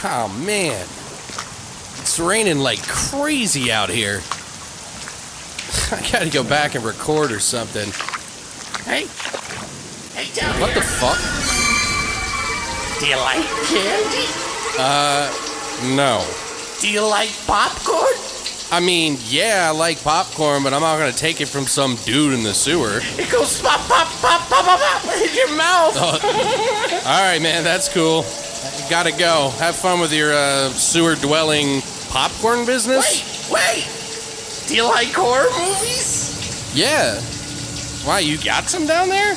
Oh, man. It's raining like crazy out here. I gotta go back and record or something. Hey down What here. the fuck? Do you like candy? No. Do you like popcorn? I mean, yeah, I like popcorn, but I'm not gonna take it from some dude in the sewer. It goes pop, pop, pop, pop, pop, pop in your mouth. Alright, man, that's cool. Gotta go. Have fun with your sewer-dwelling popcorn business? Wait. Do you like horror movies? Yeah. Why, you got some down there?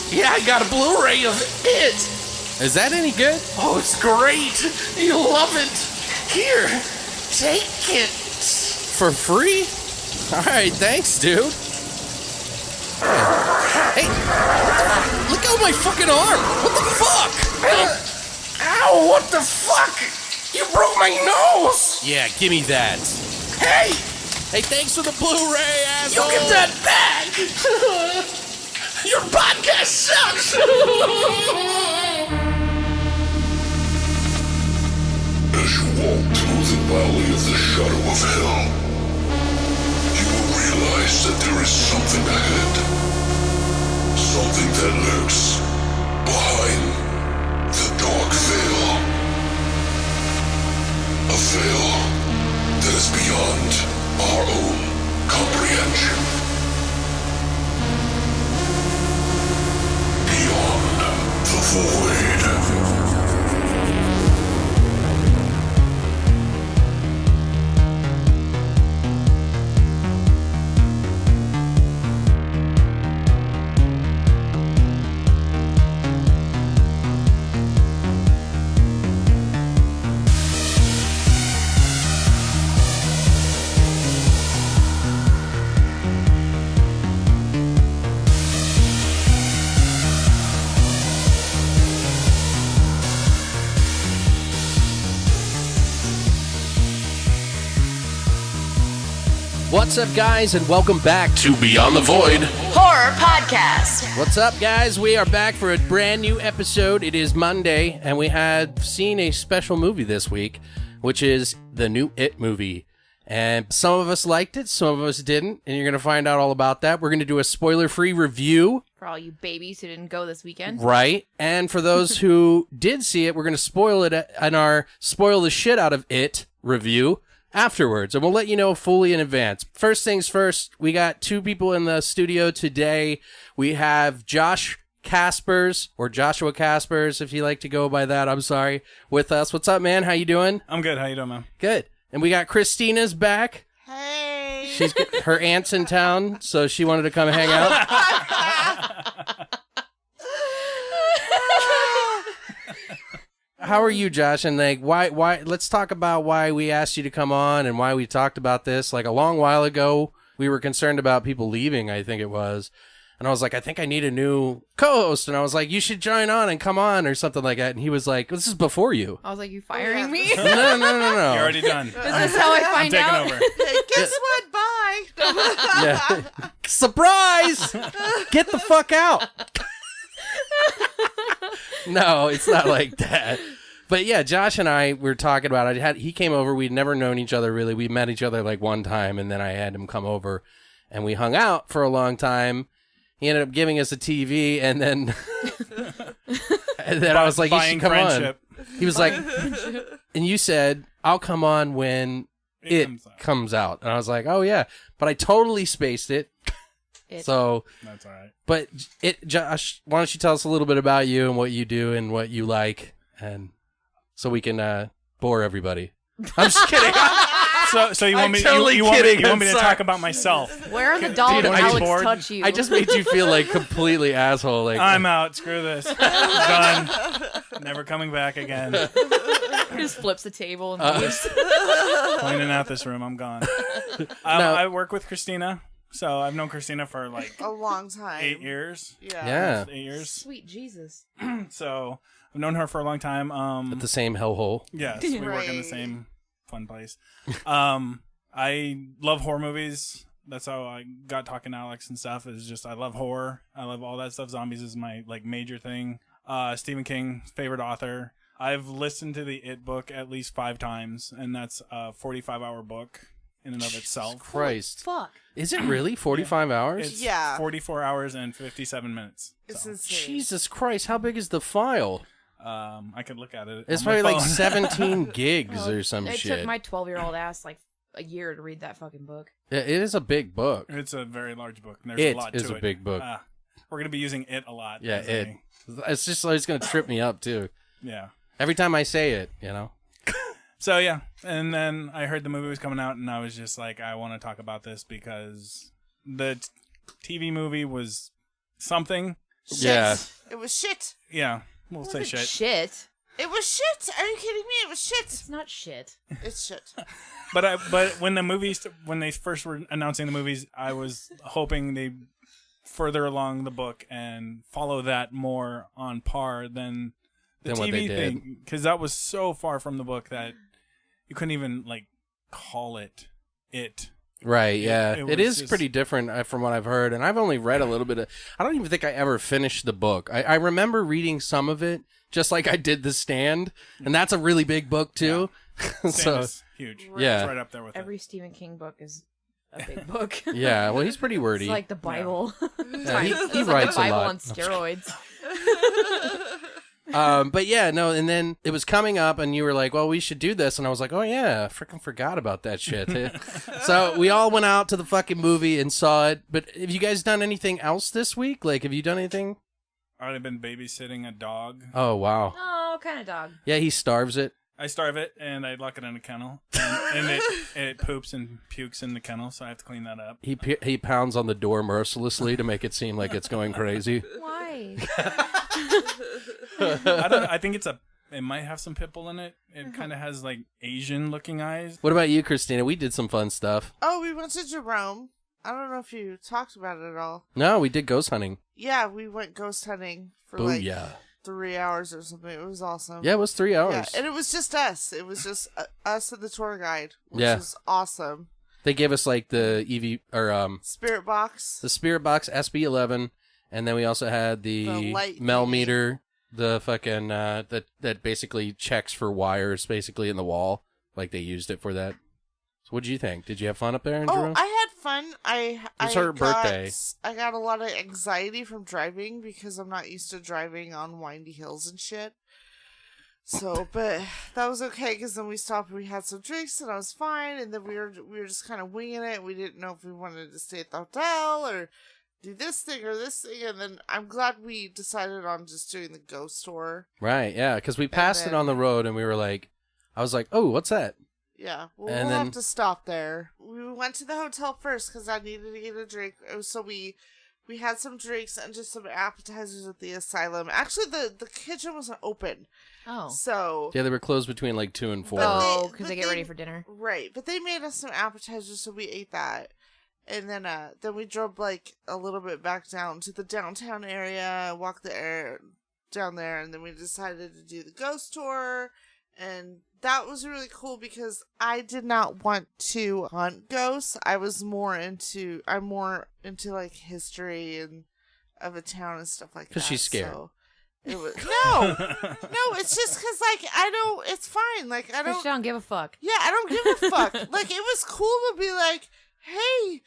Yeah, I got a Blu-ray of it. Is that any good? Oh, it's great. You'll love it. Here, take it. For free? Alright, thanks, dude. Hey, let go of my fucking arm. What the fuck? Ow, what the fuck? You broke my nose. Yeah, give me that. Hey, Hey, thanks for the Blu-ray, asshole. you give that back. Your podcast sucks. As you walk through the valley of the shadow of hell, you will realize that there is something ahead. Something that lurks behind the dark veil. A veil that is beyond our own comprehension. Beyond the void. What's up, guys, and welcome back to Beyond the Void Horror Podcast. What's up, guys? We are back for a brand new episode. It is Monday, and we had seen a special movie this week, which is the new It movie. And some of us liked it, some of us didn't, and you're going to find out all about that. We're going to do a spoiler-free review. For all you babies who didn't go this weekend. Right. And for those who did see it, we're going to spoil it in our Spoil the Shit Out of It review afterwards, and we'll let you know fully in advance. First things first, we got two people in the studio today. We have Josh Caspers, or Joshua Caspers, if you like to go by that, I'm sorry, with us. What's up, man? How you doing? I'm good. How you doing, man? Good. And we got Christina's back. Hey. Her aunt's in town, so she wanted to come hang out. How are you, Josh? And like, why? Let's talk about why we asked you to come on and why we talked about this. Like a long while ago, we were concerned about people leaving, I think it was. And I was like, I think I need a new co-host. And I was like, you should join on and come on or something like that. And he was like, this is before you. I was like, you firing me? No. You're already done. Is this how I I'm find taking out? over. Hey, guess what? Bye. Yeah. Surprise! Get the fuck out. No, it's not like that. But yeah, Josh and I were talking about it. He came over. We'd never known each other really. We met each other like one time, and then I had him come over, and we hung out for a long time. He ended up giving us a TV, and then I was like, you should come on. He was like, and you said, I'll come on when it comes out. And I was like, oh yeah. But I totally spaced it. So That's all right. But Josh, why don't you tell us a little bit about you and what you do and what you like, and so we can bore everybody. I'm just kidding. So you want me? totally you want me, kidding. you want me I'm to sorry. talk about myself? Where are the dolls Dude, when I Alex bored. touch you? I just made you feel like completely asshole. Like I'm out. Screw this. Done. Never coming back again. He just flips the table and leaves. Cleaning out this room. I'm gone. I work with Christina. So I've known Christina for like A long time. 8 years. Yeah. 8 years. Sweet Jesus. So I've known her for a long time. at the same hellhole. Yes, we work in the Right. same fun place. I love horror movies. That's how I got talking to Alex and stuff. Is just I love horror. I love all that stuff. Zombies is my like major thing. Stephen King, favorite author. I've listened to the It book at least 5 times, and that's a 45-hour book in and of itself. Christ. Fuck. Is it really 45 hours? It's Yeah. 44 hours and 57 minutes. It's So, insane. Jesus Christ, how big is the file? I could look at it. It's on my probably like phone. 17 gigs Well, or some it shit. took my 12-year-old ass like a year to read that fucking book. It is a big book. It's a very large book. And there's It a lot is to a it. big book. We're going to be using it a lot. Yeah, as it. a- It's just always going to trip me up, too. Yeah. Every time I say it, you know? So, yeah. And then I heard the movie was coming out, and I was just like, I want to talk about this because the TV movie was something. Shit. Yeah. It was shit. Yeah. We'll say shit. Shit. It was shit. Are you kidding me? It was shit. It's not shit. It's shit. But when they first were announcing the movies, I was hoping they further along the book and follow that more on par than the Than what they TV did. thing, because that was so far from the book that you couldn't even like call it. Right, yeah. it It was is just- pretty different from what I've heard, and I've only read a little bit of... I don't even think I ever finished the book. I remember reading some of it, just like I did The Stand, and that's a really big book, too. Same So, as huge. Yeah. It's right up there with Every Stephen King book is a big book. yeah, well, he's pretty wordy. It's like the Bible. Yeah, he It's like writes the a Bible lot. on steroids. But yeah, no, and then it was coming up, and you were like, well, we should do this. And I was like, oh, yeah, freaking forgot about that shit. So we all went out to the fucking movie and saw it. But have you guys done anything else this week? Like, have you done anything? I've been babysitting a dog. Oh, wow. Oh, what kind of dog? Yeah, he starves it. I starve it and I lock it in a kennel, and it poops and pukes in the kennel, so I have to clean that up. He pounds on the door mercilessly to make it seem like it's going crazy. Why? I think it might have some pit bull in it. It kind of has like Asian looking eyes. What about you, Christina? We did some fun stuff. Oh, we went to Jerome. I don't know if you talked about it at all. No, we did ghost hunting. Yeah, we went ghost hunting for like Booyah. 3 hours or something. It was awesome. Yeah, it was 3 hours. Yeah, and it was just us. It was just us and the tour guide, which Yeah. was awesome. They gave us like the Spirit box. the Spirit Box SB11, and then we also had the The light Mel thingy. meter, the fucking that basically checks for wires basically in the wall. Like they used it for that. So what did you think? Did you have fun up there in Oh, Jerome? I had fun. was her birthday. I got a lot of anxiety from driving because I'm not used to driving on windy hills and shit. So, but that was okay because then we stopped and we had some drinks and I was fine. And then we were just kind of winging it. We didn't know if we wanted to stay at the hotel or do this thing or this thing. And then I'm glad we decided on just doing the ghost tour. Right, yeah, because we passed it then- on the road and we were like, I was like, oh, what's that? Yeah, well, And we'll then- have to stop there. We went to the hotel first because I needed to get a drink. So we had some drinks and just some appetizers at the asylum. Actually, the kitchen wasn't open. Oh. So, Yeah, they were closed between like 2 and 4. But Oh, they- because but they get they- ready for dinner. right. But they made us some appetizers, so we ate that. And then we drove like a little bit back down to the downtown area, walked down there, and then we decided to do the ghost tour. And that was really cool because I did not want to hunt ghosts. I'm more into like history and of a town and stuff like that. 'Cause she's scared. So it was no, it's just because like I don't. It's fine. Like I Because don't. you don't give a fuck. Yeah, I don't give a fuck. Like it was cool to be like, hey,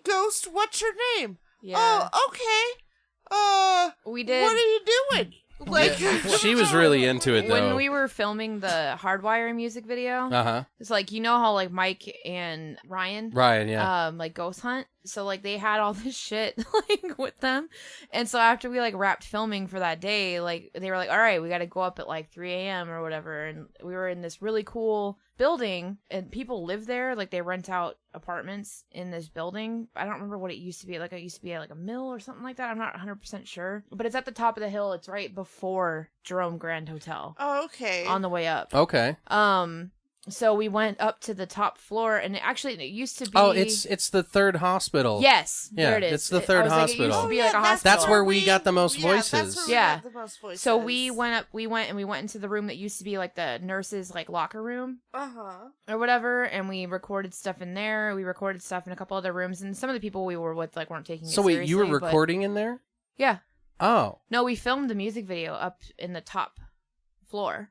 ghost, what's your name? Yeah. Oh, okay. We did. What are you doing? Like She was really into it, though. When we were filming the Hardwire music video, Uh-huh. it's like, you know how like Mike and Ryan, Ryan, yeah. like ghost hunt. So like they had all this shit like with them, and so after we like wrapped filming for that day, like they were like, all right, we got to go up at like 3 a.m. or whatever, and we were in this really cool building, and people live there. Like they rent out apartments in this building. I don't remember what it used to be. Like it used to be like a mill or something like that. I'm not 100% sure, but it's at the top of the hill. It's right before Jerome Grand Hotel Oh, okay. on the way up. Okay. So we went up to the top floor, and it used to be. Oh, it's the third hospital. Yes, Yeah, there it is. it's the third I was like, it used hospital. to be like a hospital. That's where we got the most voices. That's where we Yeah. got the most voices. So we went into the room that used to be like the nurses' like locker room Uh-huh. or whatever, and we recorded stuff in there. We recorded stuff in a couple other rooms, and some of the people we were with like weren't taking it So wait, seriously. you were but- recording in there? Yeah. Oh. No, we filmed the music video up in the top floor.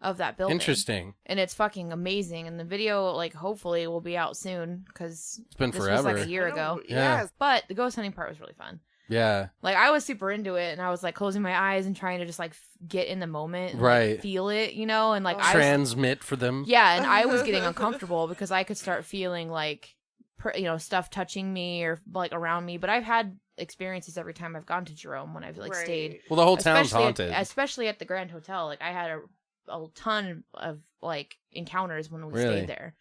of that building. Interesting. And it's fucking amazing. And the video, like, hopefully will be out soon because It's been this forever. was like a year ago. Yeah. Yes. But the ghost hunting part was really fun. Yeah. Like, I was super into it, and I was like closing my eyes and trying to just like get in the moment, and, Right. like, feel it, you know, and like Transmit for them. yeah, and I was getting uncomfortable because I could start feeling like, stuff touching me or like around me. But I've had experiences every time I've gone to Jerome when I've like Right. stayed. Well, the whole town's Especially haunted. especially at the Grand Hotel. Like, I had a ton of like encounters when we Really? stayed there.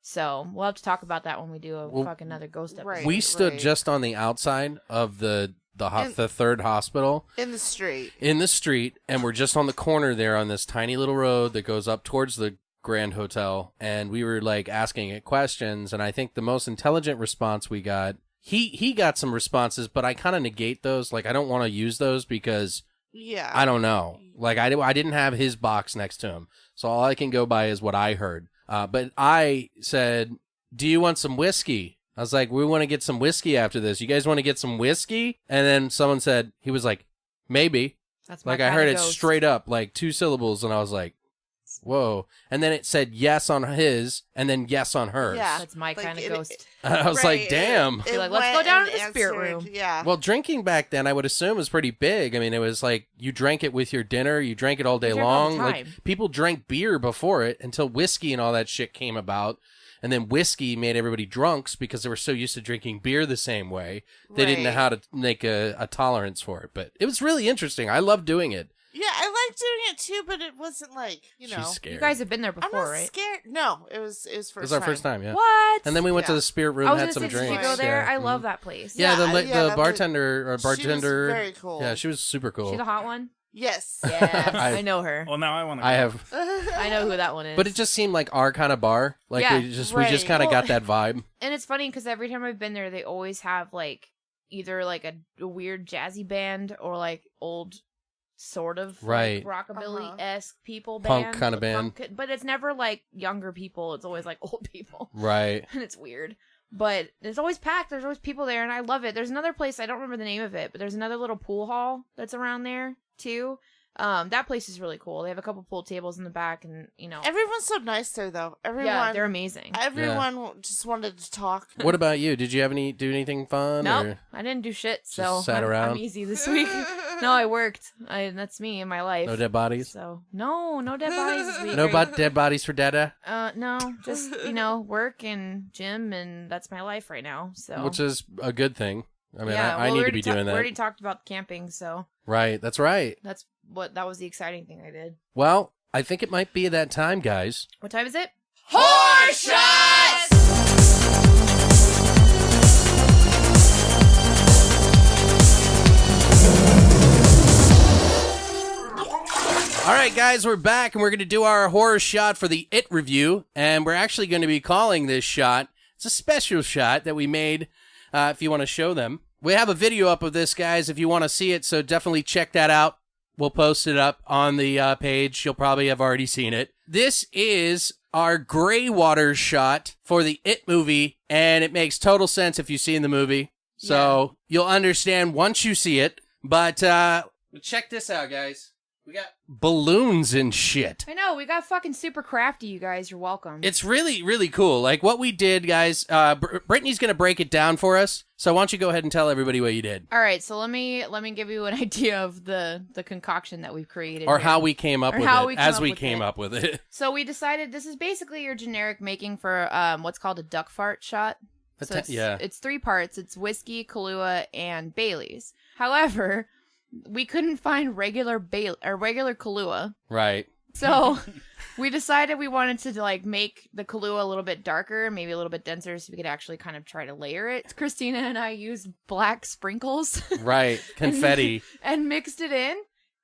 So we'll have to talk about that when we do a Well, fucking another ghost episode. Right. We stood right. just on the outside of the third hospital In the street. in the street, and we're just on the corner there on this tiny little road that goes up towards the Grand Hotel, and we were like asking it questions, and I think the most intelligent response we got, he got some responses, but I kind of negate those. Like, I don't want to use those because Yeah. I don't know. Like, I didn't have his box next to him, so all I can go by is what I heard. But I said, do you want some whiskey? I was like, we want to get some whiskey after this. You guys want to get some whiskey? And then someone said, he was like, maybe. That's my Like, I kind heard of it ghost. straight up, like 2 syllables, and I was like, whoa. And then it said yes on his, and then yes on hers. Yeah. That's my Like, kind of it- ghost. I was like, damn. Be like, let's go down to the spirit room. Yeah. Well, drinking back then, I would assume, was pretty big. I mean, it was like you drank it with your dinner, you drank it all day You drank all the long. Like, time. people drank beer before it until whiskey and all that shit came about. And then whiskey made everybody drunks because they were so used to drinking beer the same way. They didn't know Right. how to make a tolerance for it. But it was really interesting. I loved doing it. Yeah, I liked doing it too, but it wasn't like, She's know. scared. You guys have been there I'm before, not right? scared. No, it was first it was our first time, yeah. What? And then we went to Yeah. the spirit room, I was had gonna some say, drinks. did you go there? Yeah. I love Mhm. that place. Yeah, the that's bartender, She was very cool. Yeah, she was super cool. She's a hot one. Yes. Yeah, I- I know her. Well, now I want to. I have, I know who that one is. but it just seemed like our kind of bar. Like Yeah, we just right. kind of Well- got that vibe. And it's funny because every time I've been there, they always have like either like a weird jazzy band or like old sort of Right. like, rockabilly-esque people Punk band. kinda band. But it's never like younger people. It's always like old people. Right. And it's weird. But it's always packed. There's always people there, and I love it. There's another place, I don't remember the name of it, but there's another little pool hall that's around there, too. That place is really cool. They have a couple pool tables in the back, and, Everyone's so nice there, though. Everyone. yeah, they're amazing. Everyone just wanted to talk. What about you? Did you have do anything fun? Nope, Or? I didn't do shit, so sat around? I'm easy this week. No, I worked. That's me in my life. No dead bodies? So, no dead bodies this week. No dead bodies for Dada? No, just, work and gym, and that's my life right now, so. Which is a good thing. I mean, yeah, I well, need we to be already doing We that. already talked about camping, so Right, that's right. that was the exciting thing I did. Well, I think it might be that time, guys. What time is it? All right, guys, we're back, and we're going to do our horror shot for the It review, and we're actually going to be calling this shot, it's a special shot that we made, if you want to show them. We have a video up of this, guys, if you want to see it, so definitely check that out. We'll post it up on the page. You'll probably have already seen it. This is our gray water shot for the It movie, and it makes total sense if you've seen the movie, so you'll understand once you see it, but check this out, guys. We got balloons and shit. I know, we got fucking super crafty, you guys. You're welcome. It's really, really cool. Like, what we did, guys, Brittany's going to break it down for us. So why don't you go ahead and tell everybody what you did? All right, so let me give you an idea of the concoction that we've created. Or here. how we came up Or with how it, we as came we up with came it. up with it. So we decided this is basically your generic making for what's called a duck fart shot. So it's 3 parts. It's whiskey, Kahlua, and Bailey's. However, we couldn't find regular Kahlua. Right. So we decided we wanted to make the Kahlua a little bit darker, maybe a little bit denser, so we could actually kind of try to layer it. Christina and I used black sprinkles Right. Confetti. and mixed it in.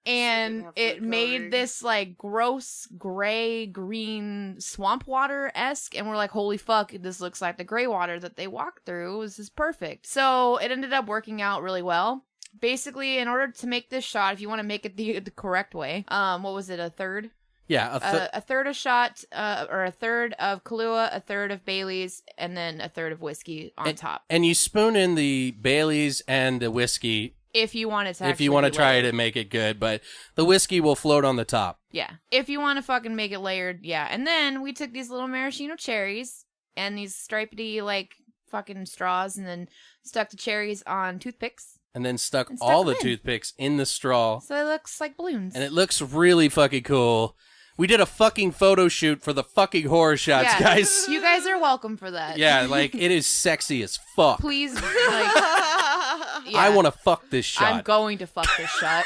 And have food it made coloring. this gross gray green swamp water-esque, and we're like, holy fuck, this looks like the gray water that they walked through. This is perfect. So it ended up working out really well. Basically, in order to make this shot, if you want to make it the correct way, what was it, a third? Yeah. A third of shot, or a third of Kahlua, a third of Bailey's, and then a third of whiskey on top. And you spoon in the Baileys and the whiskey If you want it to if you want to be try layered. it and make it good, but the whiskey will float on the top. Yeah. If you want to fucking make it layered, yeah. And then we took these little maraschino cherries and these stripedy, like, fucking straws and then stuck the cherries on toothpicks. And then stuck And all stuck the 'em in. toothpicks in the straw. So it looks like balloons. And it looks really fucking cool. We did a fucking photo shoot for the fucking horror shots, Yeah. guys. You guys are welcome for that. Yeah, like, it is sexy as fuck. Please, like, I want to fuck this shot. I'm going to fuck this shot.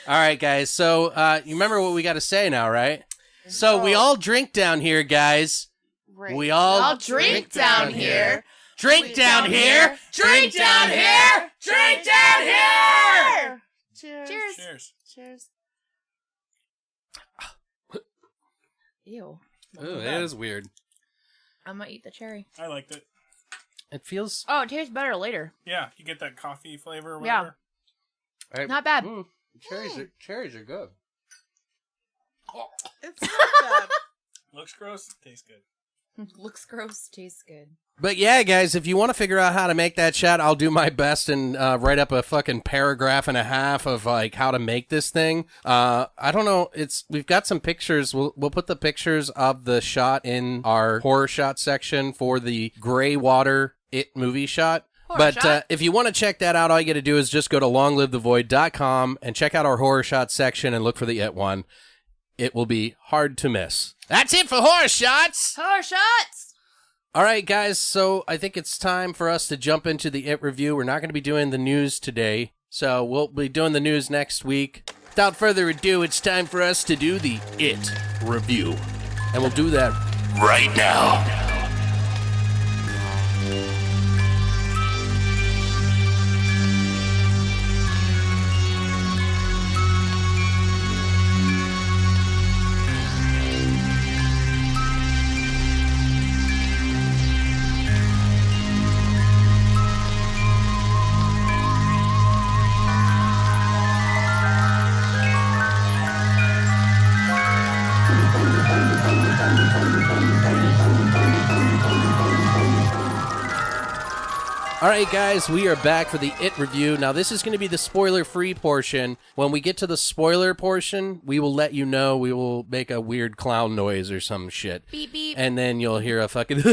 All right, guys. So, you remember what we got to say now, right? So, we all drink down here, guys. Right. We all I'll drink down here. Drink down here. Drink down here. Drink down here. Cheers. Cheers. Cheers. Cheers. Ew. Ooh, it is weird. I'm gonna eat the cherry. I liked it. It feels... Oh, it tastes better later. Yeah, you get that coffee flavor or Yeah. whatever. Not bad. Cherries are good. It's not bad. Looks gross, tastes good. Looks gross, tastes good. But yeah, guys, if you want to figure out how to make that shot, I'll do my best and write up a fucking paragraph and a half of like how to make this thing. I don't know. We've got some pictures. We'll put the pictures of the shot in our horror shot section for the gray water It movie shot. But Horrorshot. if you want to check that out, all you got to do is just go to longlivethevoid.com and check out our horror shot section and look for the It one. It will be hard to miss. That's it for horror shots. Horror shots! All right, guys, so I think it's time for us to jump into the It review. We're not going to be doing the news today, so we'll be doing the news next week. Without further ado, it's time for us to do the It review. And we'll do that right now. All right, guys, we are back for the It review. Now, this is going to be the spoiler-free portion. When we get to the spoiler portion, we will let you know. We will make a weird clown noise or some shit. Beep, beep. And then you'll hear a fucking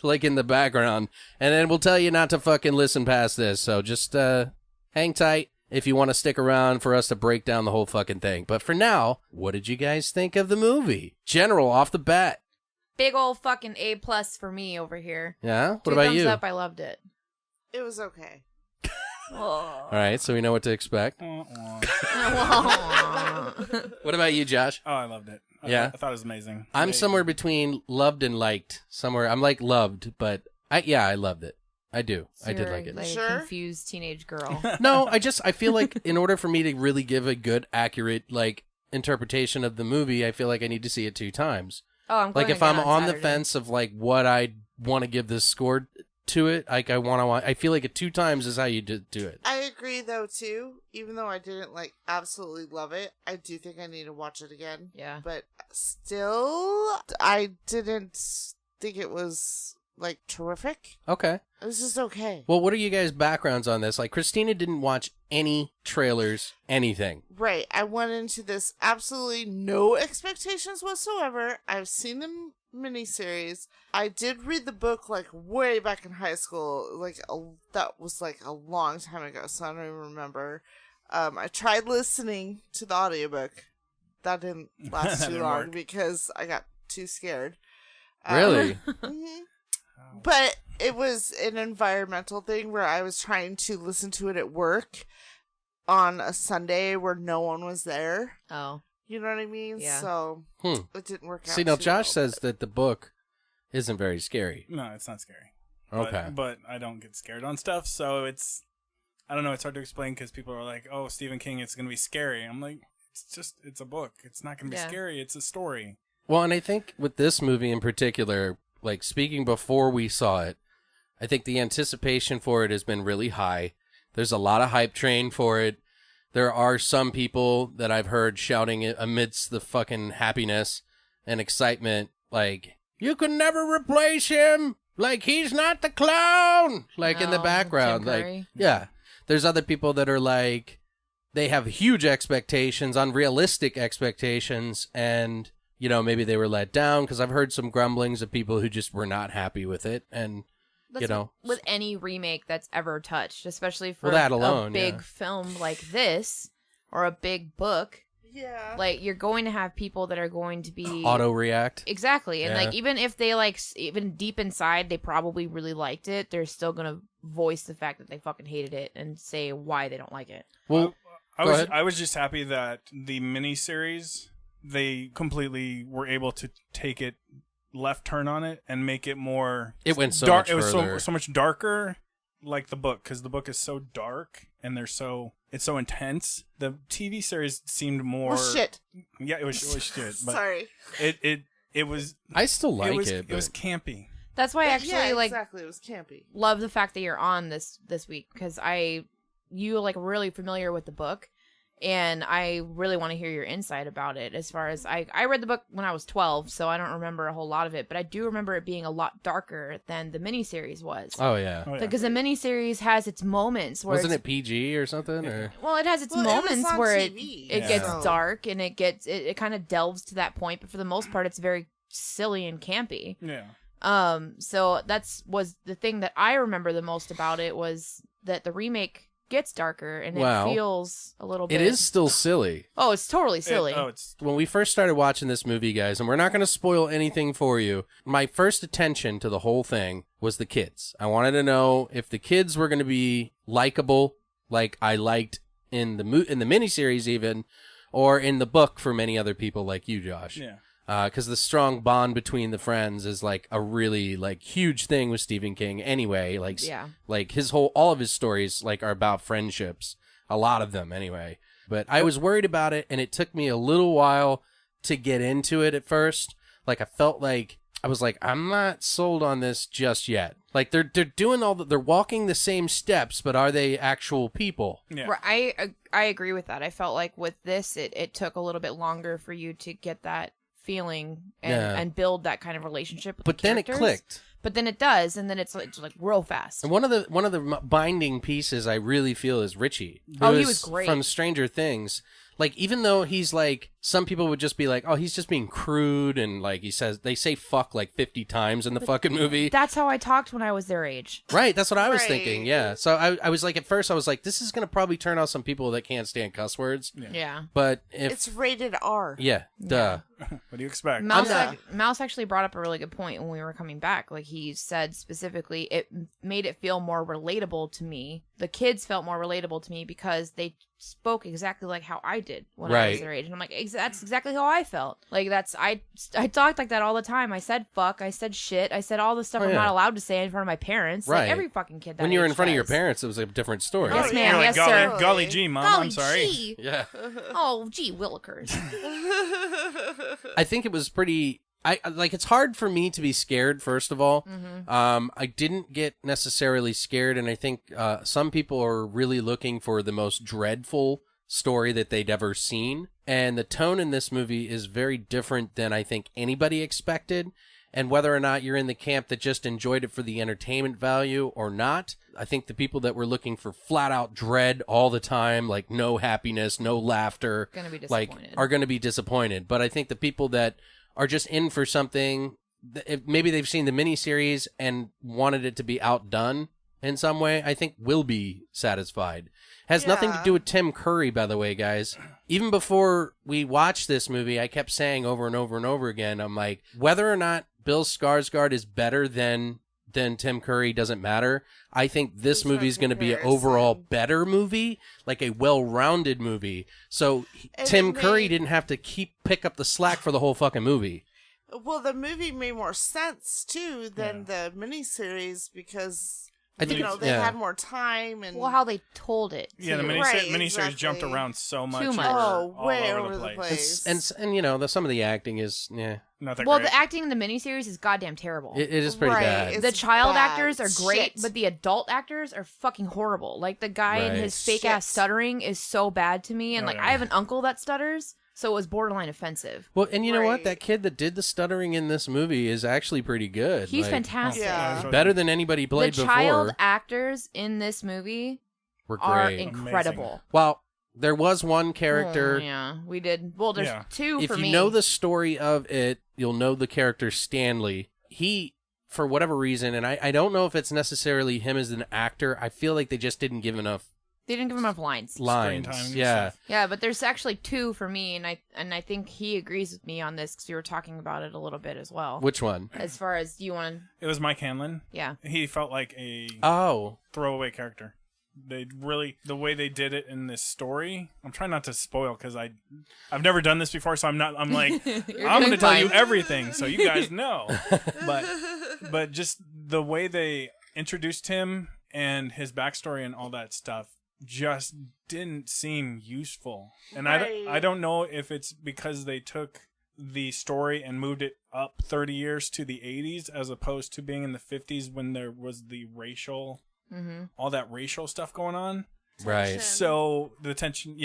like in the background. And then we'll tell you not to fucking listen past this. So just hang tight if you want to stick around for us to break down the whole fucking thing. But for now, what did you guys think of the movie? General, off the bat. Big ol' fucking A+ for me over here. Yeah? What Two about thumbs you? up, I loved it. It was okay. All right, so we know what to expect. Wah, wah. What about you, Josh? Oh, I loved it. Yeah? I thought it was amazing. I'm They- somewhere between loved and liked. Somewhere I'm like loved, but I loved it. I do. So I did you're, like it. Like Sure? a confused teenage girl. No, I feel like in order for me to really give a good, accurate like interpretation of the movie, I feel like I need to see it 2 times. Oh, I'm going Like if again I'm on the Saturday. fence of like what I want to give this score to it, like I feel like it 2 times is how you do it. I agree, though, too. Even though I didn't, like, absolutely love it, I do think I need to watch it again. Yeah. But still, I didn't think it was, like, terrific. Okay. It was just okay. Well, what are you guys' backgrounds on this? Like Christina didn't watch any trailers, anything. Right. I went into this absolutely no expectations whatsoever. I've seen the miniseries. I did read the book like way back in high school. That was like a long time ago, so I don't even remember. I tried listening to the audiobook. That didn't last That too didn't long work. because I got too scared. Really? Mhm. But it was an environmental thing where I was trying to listen to it at work on a Sunday where no one was there. Oh. You know what I mean? Yeah. So Hmm. it didn't work out. See, now too Josh well, says but- that the book isn't very scary. No, it's not scary. Okay. But I don't get scared on stuff, so I don't know, it's hard to explain because people are like, oh, Stephen King, it's going to be scary. I'm like, it's a book. It's not going to be Yeah. scary. It's a story. Well, and I think with this movie in particular, like speaking before we saw it, I think the anticipation for it has been really high. There's a lot of hype train for it. There are some people that I've heard shouting it amidst the fucking happiness and excitement, like, you can never replace him. Like, he's not the clown. Like, in the Oh, background. Tim Like, Curry. yeah. There's other people that are like, they have huge expectations, unrealistic expectations, and, you know, maybe they were let down, because I've heard some grumblings of people who just were not happy with it, and, you know. With any remake that's ever touched, especially for that alone, a big film like this, or a big book. Yeah. Like, you're going to have people that are going to be Auto-react. Exactly. And Yeah. like, even if they like, even deep inside, they probably really liked it, they're still going to voice the fact that they fucking hated it and say why they don't like it. Well, I go was ahead. I was just happy that the miniseries, they completely were able to take it left turn on it and make it more It went so dark. much It was further. so much darker, like the book, because the book is so dark and it's so intense. The TV series seemed more Well, shit. Yeah, it was shit. But Sorry. it was. I still like it but was campy. That's why I actually yeah, like exactly. It was campy. love the fact that you're on this week, because you like really familiar with the book, and I really want to hear your insight about it. As far as I read the book when I was 12, so I don't remember a whole lot of it, but I do remember it being a lot darker than the miniseries was. Oh, yeah. Oh, yeah. Because the miniseries has its moments where Wasn't it's, it PG or something? Or well, it has its Well, it was moments on where TV, it Yeah. gets so- dark and it kind of delves to that point, but for the most part, it's very silly and campy. Yeah. So was the thing that I remember the most about it, was that the remake gets darker and Wow. it feels a little bit. it is still silly. Oh, it's totally silly. It's When we first started watching this movie, guys, and we're not going to spoil anything for you, my first attention to the whole thing was the kids. I wanted to know if the kids were going to be likable, like I liked in the miniseries even, or in the book for many other people like you, Josh. yeah. Because the strong bond between the friends is like a really like huge thing with Stephen King anyway. Like, Yeah. like all of his stories like are about friendships, a lot of them anyway. But I was worried about it, and it took me a little while to get into it at first. Like I felt like I was like, I'm not sold on this just yet. Like they're doing they're walking the same steps, but are they actual people? Yeah. Right, I agree with that. I felt like with this, it took a little bit longer for you to get that feeling and build that kind of relationship with But the then it characters. clicked. But then it does, and then it's like real fast. And one of the binding pieces I really feel is Richie. Oh, who he is was great. from Stranger Things. Like, even though he's like, some people would just be like, oh, he's just being crude, and like they say fuck like 50 times in the fucking movie. That's how I talked when I was their age. Right, that's what I was Right. thinking. Yeah. So I was like, at first I was like, this is gonna probably turn off some people that can't stand cuss words. Yeah. But if It's rated R. yeah, duh. What do you expect? Mouse actually brought up a really good point when we were coming back. Like, he said specifically, it made it feel more relatable to me. The kids felt more relatable to me because they spoke exactly like how I did when I was Right. their age. And I'm like, that's exactly how I felt. Like, I talked like that all the time. I said fuck, I said shit, I said all the stuff Oh, I'm yeah. not allowed to say in front of my parents. Right. Like, every fucking kid that When you were in age front of your does. parents, it was a different story. Yes, You're ma'am. like, Yes, golly, sir. golly gee, mom. Golly I'm sorry. gee. Yeah. Oh, gee willikers. I think it was pretty. I like. It's hard for me to be scared. First of all, I didn't get necessarily scared, and I think some people are really looking for the most dreadful story that they'd ever seen. And the tone in this movie is very different than I think anybody expected. And whether or not you're in the camp that just enjoyed it for the entertainment value or not, I think the people that were looking for flat out dread all the time, like no happiness, no laughter, Gonna be like disappointed. are going to be disappointed. But I think the people that are just in for something, maybe they've seen the miniseries and wanted it to be outdone in some way, I think will be satisfied. Has nothing to Yeah. do with Tim Curry, by the way, guys. Even before we watched this movie, I kept saying over and over and over again, I'm like, whether or not Bill Skarsgård is better than Tim Curry doesn't matter. I think this There's no movie is going to be an comparison. overall better movie, like a well-rounded movie. So And Tim it Curry made- didn't have to pick up the slack for the whole fucking movie. Well, the movie made more sense too than the miniseries because I think they yeah. had more time and Well, how they told it. Yeah, the too. miniseries jumped exactly. around so much. Too much. and were Oh, all way over over the the place. place. And you know, some of the acting is Not that Well, great. the acting in the miniseries is goddamn terrible. it is pretty Right, bad. it's The child bad. actors are great, Shit. but the adult actors are fucking horrible. Like, the guy and Right. his fake ass Shit. stuttering is so bad to me. And Oh, like, yeah. I have an uncle that stutters, so it was borderline offensive. Well, and you know what? Right. That kid that did the stuttering in this movie is actually pretty good. He's Like, fantastic. Yeah. so- better than anybody The played child before. actors in this movie Were are great. incredible. Well, there was one character. Oh, yeah, we did. Well, there's two if for you me. know the story of it, you'll know the character Stanley. He, for whatever reason, and I don't know if it's necessarily him as an actor, I feel like they just didn't give enough They didn't give him enough lines. Screen time and Yeah. stuff. Yeah, but there's actually two for me, and I think he agrees with me on this because we were talking about it a little bit as well. Which one? As far as you want, It was Mike Hanlon. yeah. He felt like a Oh. throwaway character. They really, the way they did it in this story, I'm trying not to spoil because I've never done this before, so I'm like, I'm going to tell you everything so you guys know. But just the way they introduced him and his backstory and all that stuff just didn't seem useful. And I don't know if it's because they took the story and moved it up 30 years to the 80s as opposed to being in the 50s when there was the racial... all that racial stuff going on. Right. So the tension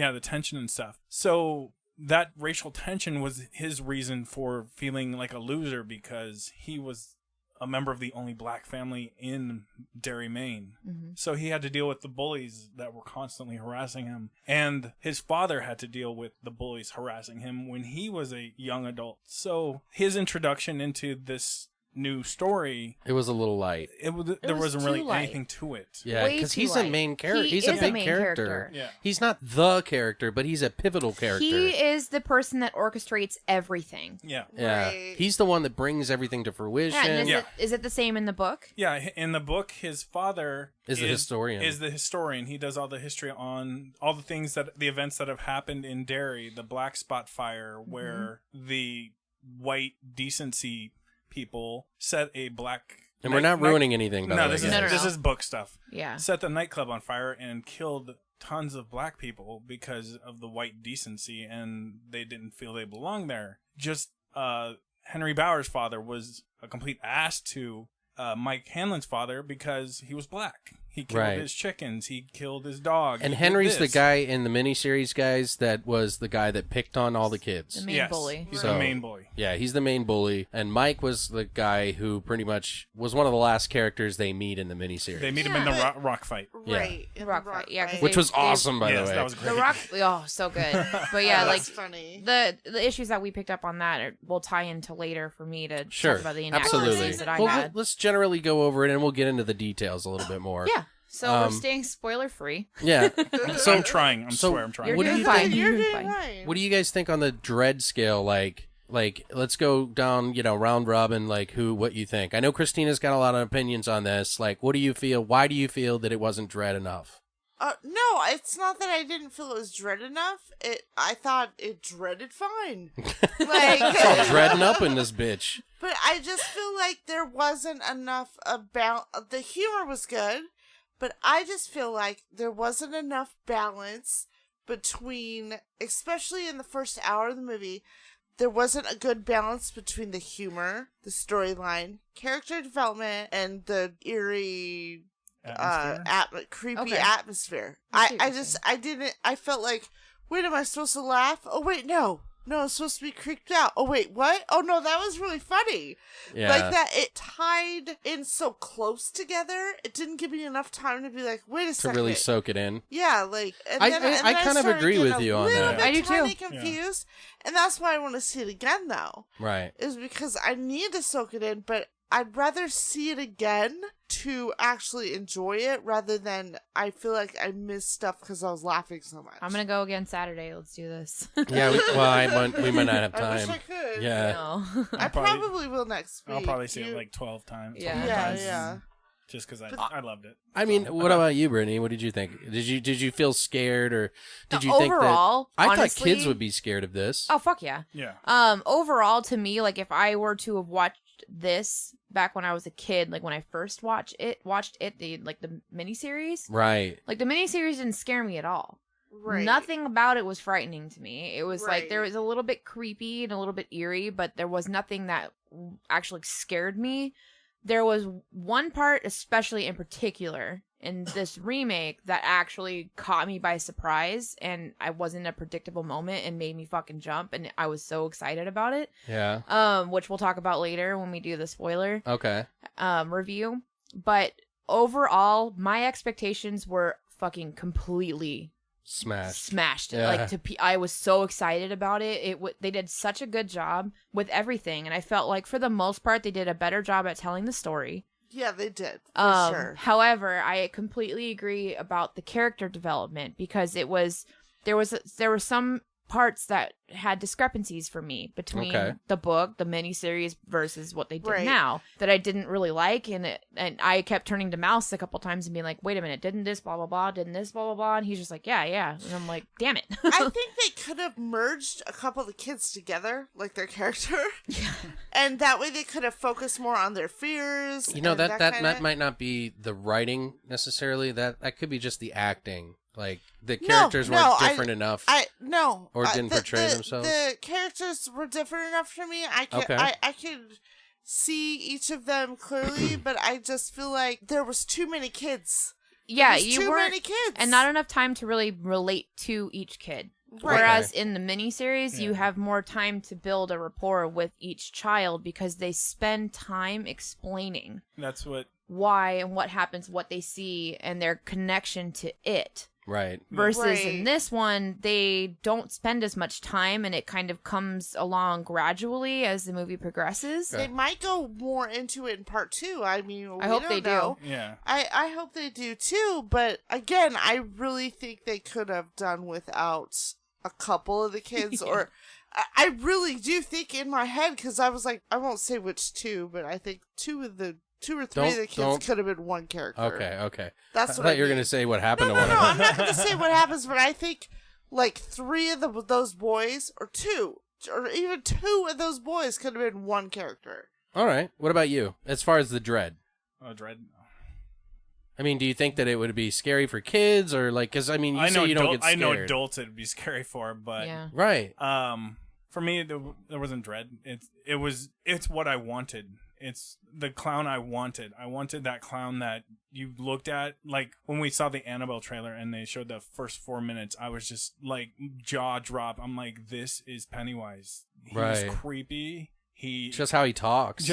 and stuff. So that racial tension was his reason for feeling like a loser because he was a member of the only black family in Derry, Maine. So he had to deal with the bullies that were constantly harassing him. And his father had to deal with the bullies harassing him when he was a young adult. So his introduction into this new story, It was a little light. there wasn't too really light. anything to it. Yeah, Way because too he's a light. main character. He He's a is a big main character. character. Yeah. He's not the character, but he's a pivotal character. He is the person that orchestrates everything. Yeah. Yeah. Right. He's the one that brings everything to fruition. Yeah, and Yeah. is it the same in the book? Yeah, in the book, his father Is the historian. Is the historian. He does all the history on all the things the events that have happened in Derry, the Black Spot Fire, where the white decency people set a black. And we're not ruining anything, by the No, way, this is guys. No. this is book stuff. Yeah. Set the nightclub on fire and killed tons of black people because of the white decency, and they didn't feel they belonged there. Just Henry Bauer's father was a complete ass to Mike Hanlon's father because he was black. He killed Right. his chickens. He killed his dog. And he did Henry's the this. guy in the miniseries, guys, that was the guy that picked on all the kids. The main Yes, bully. He's So- the main bully. Yeah, he's the main bully. And Mike was the guy who pretty much was one of the last characters they meet in the miniseries. They meet him in the rock fight. Right. in the Rock fight, yeah, 'cause which was they- awesome, by Yes, the way. that was The great. Rock, oh, so good. But yeah, like That's funny. the issues that we picked up on that will tie into later for me to Sure, talk about the absolutely. inaccuracies that I Well, had. let's generally go over it, and we'll get into the details a little bit more. Yeah. So we're staying spoiler free. Yeah. So I'm trying. I so swear I'm trying. You're What do doing you fine. think- You're You're doing doing fine. fine. What do you guys think on the dread scale? Like, let's go down, round robin, like what you think. I know Christina's got a lot of opinions on this. Like, what do you feel? Why do you feel that it wasn't dread enough? No, it's not that I didn't feel it was dread enough. I thought it dreaded fine. It's all dreading up in this bitch. But I just feel like there wasn't enough about the humor was good, but I just feel like there wasn't enough balance between, especially in the first hour of the movie, there wasn't a good balance between the humor, the storyline, character development, and the eerie, Atmosphere? creepy Okay. atmosphere. I see what I you're just, saying. I felt like, wait, am I supposed to laugh? Oh, wait, no, I'm supposed to be creeped out. Oh, wait, what? Oh, no, that was really funny. Yeah. Like that, it tied in so close together. It didn't give me enough time to be like, wait a To second. really soak it in. Yeah, like, and I- then, I- and I then kind of started agree getting with you a on little that. bit I do tiny too. confused, and that's why I want to see it again. Though, Right. is because I need to soak it in, but I'd rather see it again to actually enjoy it rather than I feel like I missed stuff because I was laughing so much. I'm gonna go again Saturday. Let's do this. Yeah, we might not have I wish time. I could. Yeah. No. I probably- probably will next week. I'll probably see it You- like 12 times. Yeah. 12 Yeah, times, yeah. Just because I loved it. I mean, what about you, Brittany? What did you think? Did you feel scared, or did you think that? Overall, I thought honestly- kids would be scared of this. Oh fuck yeah. Yeah. Overall, to me, like if I were to have watched this back when I was a kid, like when I first watched it, the miniseries, Right. like the miniseries didn't scare me at all. Right. Nothing about it was frightening to me. It was like there Right. was a little bit creepy and a little bit eerie, but there was nothing that actually scared me. There was one part, especially in particular, in this remake that actually caught me by surprise, and I was in a predictable moment and made me fucking jump, and I was so excited about it. Yeah. Which we'll talk about later when we do the spoiler Okay. review. But overall, my expectations were fucking completely Smashed. it. Like I was so excited about it. They did such a good job with everything, and I felt like for the most part they did a better job at telling the story. Yeah, they did. For sure. However, I completely agree about the character development because there were some parts that had discrepancies for me between the book, the miniseries versus what they did now that I didn't really like, and I kept turning to Mouse a couple times and being like, "Wait a minute, didn't this blah blah blah? Didn't this blah blah blah?" And he's just like, "Yeah," and I'm like, "Damn it!" I think they could have merged a couple of the kids together, like their character, and that way they could have focused more on their fears. You know that might not be the writing necessarily. That could be just the acting. Like the characters weren't different enough. Or didn't portray themselves. The characters were different enough for me. I could see each of them clearly, but I just feel like there was too many kids. Yeah, too many kids, and not enough time to really relate to each kid. Right. Whereas in the miniseries, you have more time to build a rapport with each child because they spend time explaining why and what happens, what they see, and their connection to it. Right. Versus in this one, they don't spend as much time, and it kind of comes along gradually as the movie progresses. They might go more into it in part 2. I mean, I hope they do. Yeah. I hope they do too, but again, I really think they could have done without a couple of the kids, or I really do think in my head, because I was like, I won't say which two, but I think two or three of the kids could have been one character. Okay. That's I what thought you were going to say what happened to one of them. No, I'm not going to say what happens, but I think like 3 of those boys, or 2, or even 2 of those boys could have been one character. All right. What about you? As far as the dread? Dread? I mean, do you think that it would be scary for kids, or like, because I mean, you say you don't get scared. I know adults it'd be scary for, but right. For me, there wasn't dread. It's what I wanted. It's the clown I wanted. I wanted that clown that you looked at. Like, when we saw the Annabelle trailer and they showed the first 4 minutes, I was just, like, jaw drop. I'm like, this is Pennywise. He's creepy. Just how he talks.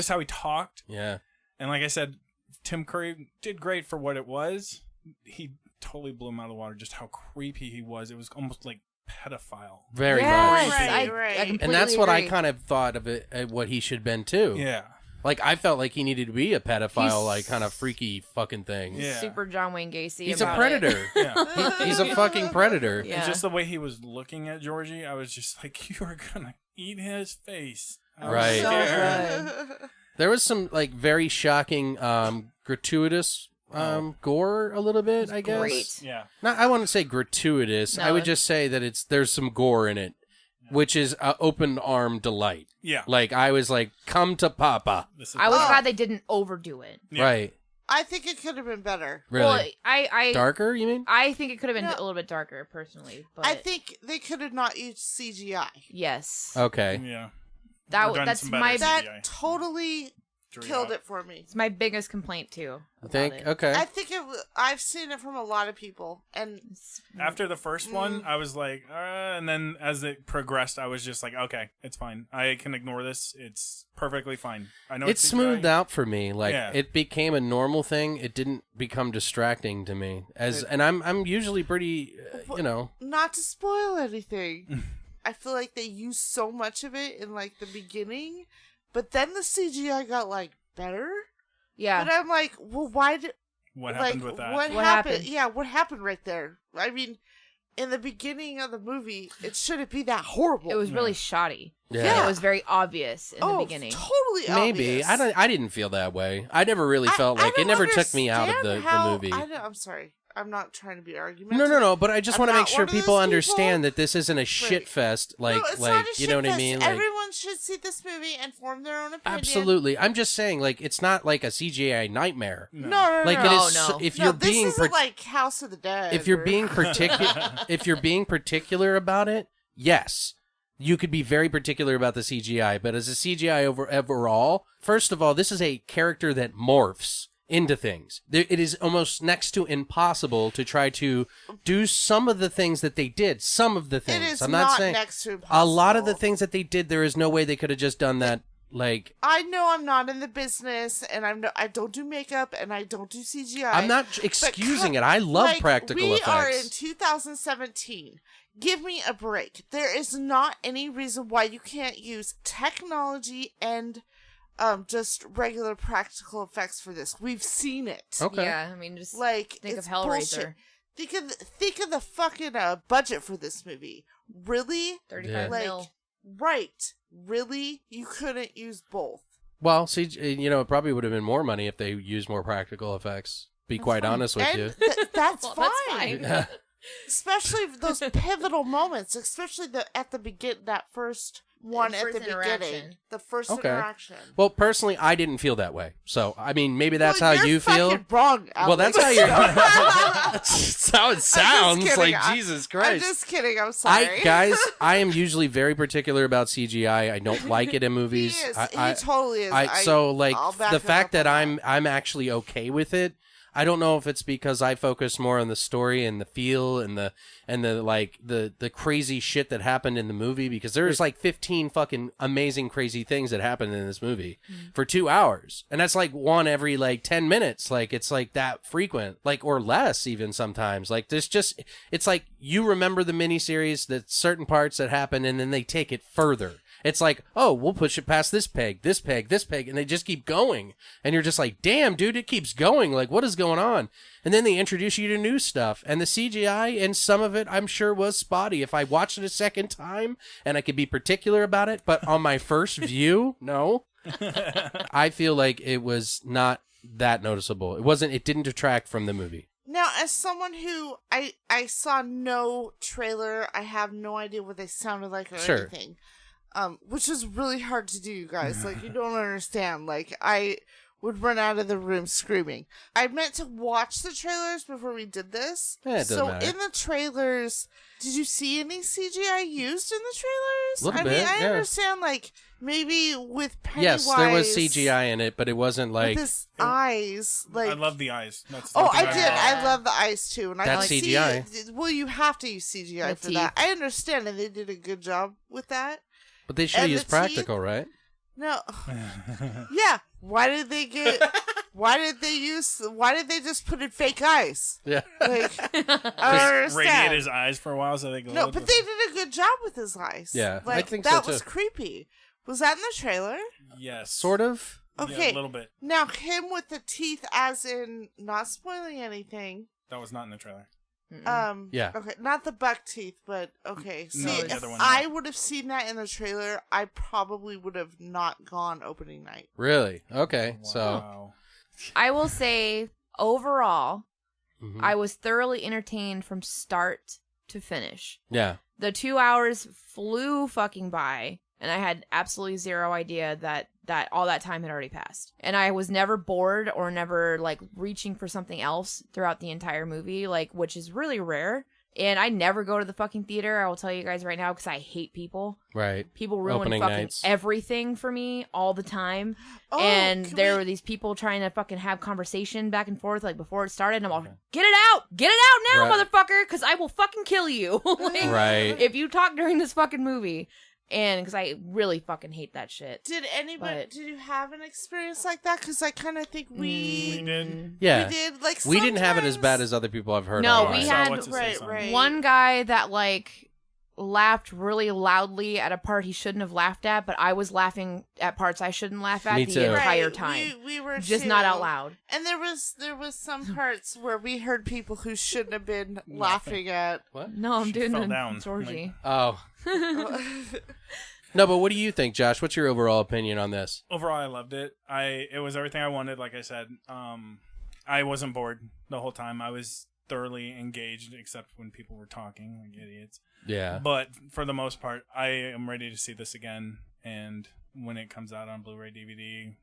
Yeah. And like I said, Tim Curry did great for what it was. He totally blew him out of the water, just how creepy he was. It was almost like pedophile. Very much. I and that's what agree. I kind of thought of it, what he should have been, too. Yeah. Like, I felt like he needed to be a pedophile, like, kind of freaky fucking thing. Yeah. Super John Wayne Gacy. He's a predator. He's a fucking predator. Yeah. And just the way he was looking at Georgie, I was just like, you are going to eat his face. Right. So good. There was some, like, very shocking, gratuitous gore a little bit, I guess. Great. Yeah. Not, I wouldn't say gratuitous. No, I would just say that there's some gore in it, which is open arm delight. Yeah. Like, I was like, come to Papa. I was glad they didn't overdo it. Yeah. Right. I think it could have been better. Really? Well, I Darker, you mean? I think it could have been a little bit darker, personally. But I think they could have not used CGI. yes, Okay. Yeah. that's my That totally killed it for me. it's my biggest complaint too. I think, about it. okay. I think I've seen it from a lot of people, and After the first one, I was like, and then as it progressed, I was just like, okay, it's fine. I can ignore this. It's perfectly fine. I know It it's smoothed out for me. Like, Yeah. it became a normal thing. It didn't become distracting to me. And I'm usually pretty, not to spoil anything, I feel like they used so much of it in like the beginning, but then the CGI got like better. Yeah, But I'm like, well, why did What happened with that? What What happened? happened? Yeah, what happened right there? I mean, in the beginning of the movie, it shouldn't be that horrible. it was really shoddy. Yeah. It was very obvious in the beginning. Totally maybe. obvious. I didn't feel that way. I never really felt like it never took me out of the movie. I'm sorry. I'm not trying to be argumentative. No, but I just want to I'm make not sure one of people those understand people. that this isn't a shit fest. Like, No, it's not a you know what I shit mean? fest. Like, Everyone should see this movie and form their own opinion. absolutely. I'm just saying, like, it's not like a CGI nightmare. No. Like, no. it is. No. If No, you're this being, isn't like House of the Dead. if you're or- being if you're being particular about it, yes, you could be very particular about the CGI. But as a CGI overall, first of all, this is a character that morphs into things. It is almost next to impossible to try to do some of the things that they did. Some of the things. It is I'm not saying next to impossible. a lot of the things that they did. There is no way they could have just done that Like, I know I'm not in the business, and I don't do makeup, and I don't do CGI. I'm not excusing it. I love like, practical we effects. are in 2017. Give me a break. There is not any reason why you can't use technology and just regular practical effects for this. We've seen it. Okay. Yeah, I mean, just Like, think it's of Hellraiser. bullshit. Think of the fucking budget for this movie. Really? 35 Like, mil. right. Really? You couldn't use both. Well, see, it probably would have been more money if they used more practical effects. Be quite honest with And you. That's Well, fine. that's fine. Especially those pivotal moments, especially at the that first one The at first the beginning, interaction. the first Okay. interaction. Well, personally, I didn't feel that way. So, I mean, maybe that's how You're you feel. fucking wrong, Well, that's how you're. That's how it sounds. kidding. Like, Jesus I'm Christ. just kidding. I'm sorry. Guys, I am usually very particular about CGI. I don't like it in movies. He is. I He totally is. so like I'll back the him fact up that on I'm actually okay with it. I don't know if it's because I focus more on the story and the feel and the like the crazy shit that happened in the movie, because there's like 15 fucking amazing crazy things that happened in this movie for 2 hours, and that's like one every like 10 minutes. Like, it's like that frequent, like, or less even sometimes. Like, there's just, it's like you remember the miniseries, that certain parts that happen, and then they take it further. It's like, oh, we'll push it past this peg, this peg, this peg, and they just keep going. And you're just like, damn, dude, it keeps going. Like, what is going on? And then they introduce you to new stuff. And the CGI, and some of it, I'm sure, was spotty. If I watched it a second time, and I could be particular about it, but on my first view, no. I feel like it was not that noticeable. It didn't detract from the movie. Now, as someone who I saw no trailer, I have no idea what they sounded like or Sure. anything. Which is really hard to do, you guys. Like, you don't understand. Like, I would run out of the room screaming. I meant to watch the trailers before we did this. Yeah, it doesn't so matter. in the trailers, did you see any CGI used in the trailers? A little I bit, mean, I yeah. understand, like, maybe with Pennywise. Yes, there was CGI in it, but it wasn't like with his eyes. Like, I love the eyes. That's oh, one thing I did. love. I love the eyes too, and I That's like CGI. Well, you have to use CGI The for that. teeth. I understand, and they did a good job with that. But they should have And used the teeth? practical, right? No. Yeah. Why did they just put in fake eyes? Yeah. Like, I don't Just understand. radiate his eyes for a while so they glowed. No, but they did a good job with his eyes. Yeah, I like, think so, that too. was creepy. Was that in the trailer? Yes. Sort of. Okay. Yeah, a little bit. Now, him with the teeth, as in, not spoiling anything. That was not in the trailer. Yeah. Okay, not the buck teeth, but okay. No, See, the if other one, I no. would have seen that in the trailer, I probably would have not gone opening night. Really? Okay. So, Wow. I will say, overall, mhm. I was thoroughly entertained from start to finish. Yeah. The 2 hours flew fucking by, and I had absolutely zero idea that all that time had already passed. And I was never bored or never, like, reaching for something else throughout the entire movie, like, which is really rare. And I never go to the fucking theater, I will tell you guys right now, because I hate people. Right. People ruin Opening fucking nights. everything for me all the time. Oh, And can there we- were these people trying to fucking have conversation back and forth, like, before it started, and I'm all, get it out now, Right. motherfucker, because I will fucking kill you. Like, Right. if you talk during this fucking movie. And because I really fucking hate that shit. Did anybody? But- Did you have an experience like that? Because I kind of think We did. Yeah. we did. Like, We didn't have it as bad sometimes- as other people I've heard. No, online. we I saw had- what's his face on it. right. One guy that, like, laughed really loudly at a part he shouldn't have laughed at, but I was laughing at parts I shouldn't laugh at Me the too. entire Right, time. We were Just not too. out loud. And there was some parts where we heard people who shouldn't have been laughing at. What? No, I'm She doing fell a down, Georgie. Oh. No, but what do you think, Josh? What's your overall opinion on this? Overall, I loved it. It was everything I wanted. Like I said, I wasn't bored the whole time. I was thoroughly engaged, except when people were talking like idiots. Yeah. But for the most part, I am ready to see this again. And when it comes out on Blu-ray DVD,